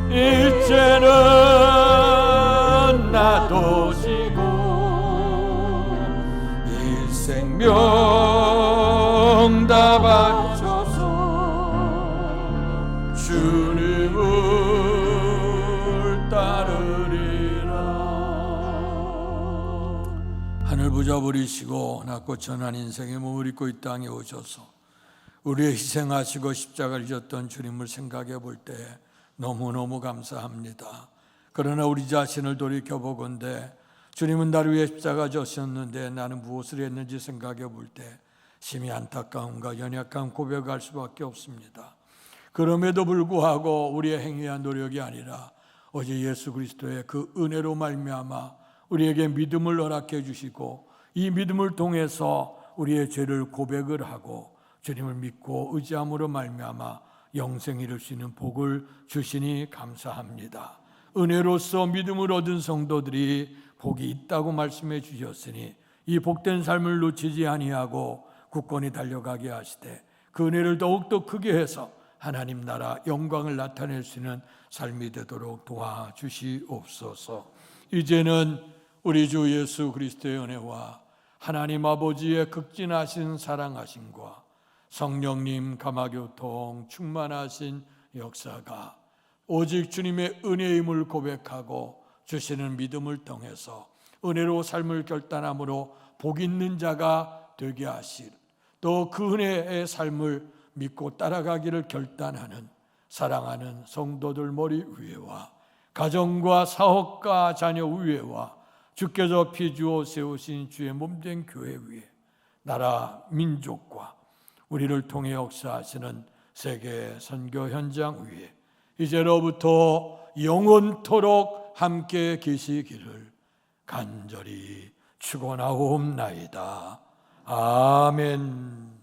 이제는 나도 지고 이 생명 다 바쳐서 주님을 따르리라. 하늘 부져버리시고 낮고 천한 인생의 몸을 입고 이 땅에 오셔서 우리의 희생하시고 십자가를 졌던 주님을 생각해 볼 때 너무너무 감사합니다. 그러나 우리 자신을 돌이켜보건대 주님은 나를 위해 십자가 졌었는데 나는 무엇을 했는지 생각해 볼 때 심히 안타까움과 연약한 고백할 수밖에 없습니다. 그럼에도 불구하고 우리의 행위와 노력이 아니라 오직 예수 그리스도의 그 은혜로 말미암아 우리에게 믿음을 허락해 주시고 이 믿음을 통해서 우리의 죄를 고백을 하고 주님을 믿고 의지함으로 말미암아 영생 이룰 수 있는 복을 주시니 감사합니다. 은혜로서 믿음을 얻은 성도들이 복이 있다고 말씀해 주셨으니 이 복된 삶을 놓치지 아니하고 굳건히 달려가게 하시되 그 은혜를 더욱더 크게 해서 하나님 나라 영광을 나타낼 수 있는 삶이 되도록 도와주시옵소서. 이제는 우리 주 예수 그리스도의 은혜와 하나님 아버지의 극진하신 사랑하심과 성령님 감화교통 충만하신 역사가 오직 주님의 은혜임을 고백하고 주시는 믿음을 통해서 은혜로 삶을 결단함으로 복 있는 자가 되게 하실, 또 그 은혜의 삶을 믿고 따라가기를 결단하는 사랑하는 성도들 머리 위에와 가정과 사업과 자녀 위에와 주께서 피 주어 세우신 주의 몸된 교회 위에 나라 민족과 우리를 통해 역사하시는 세계 선교 현장 위에 이제로부터 영원토록 함께 계시기를 간절히 축원하옵나이다. 아멘.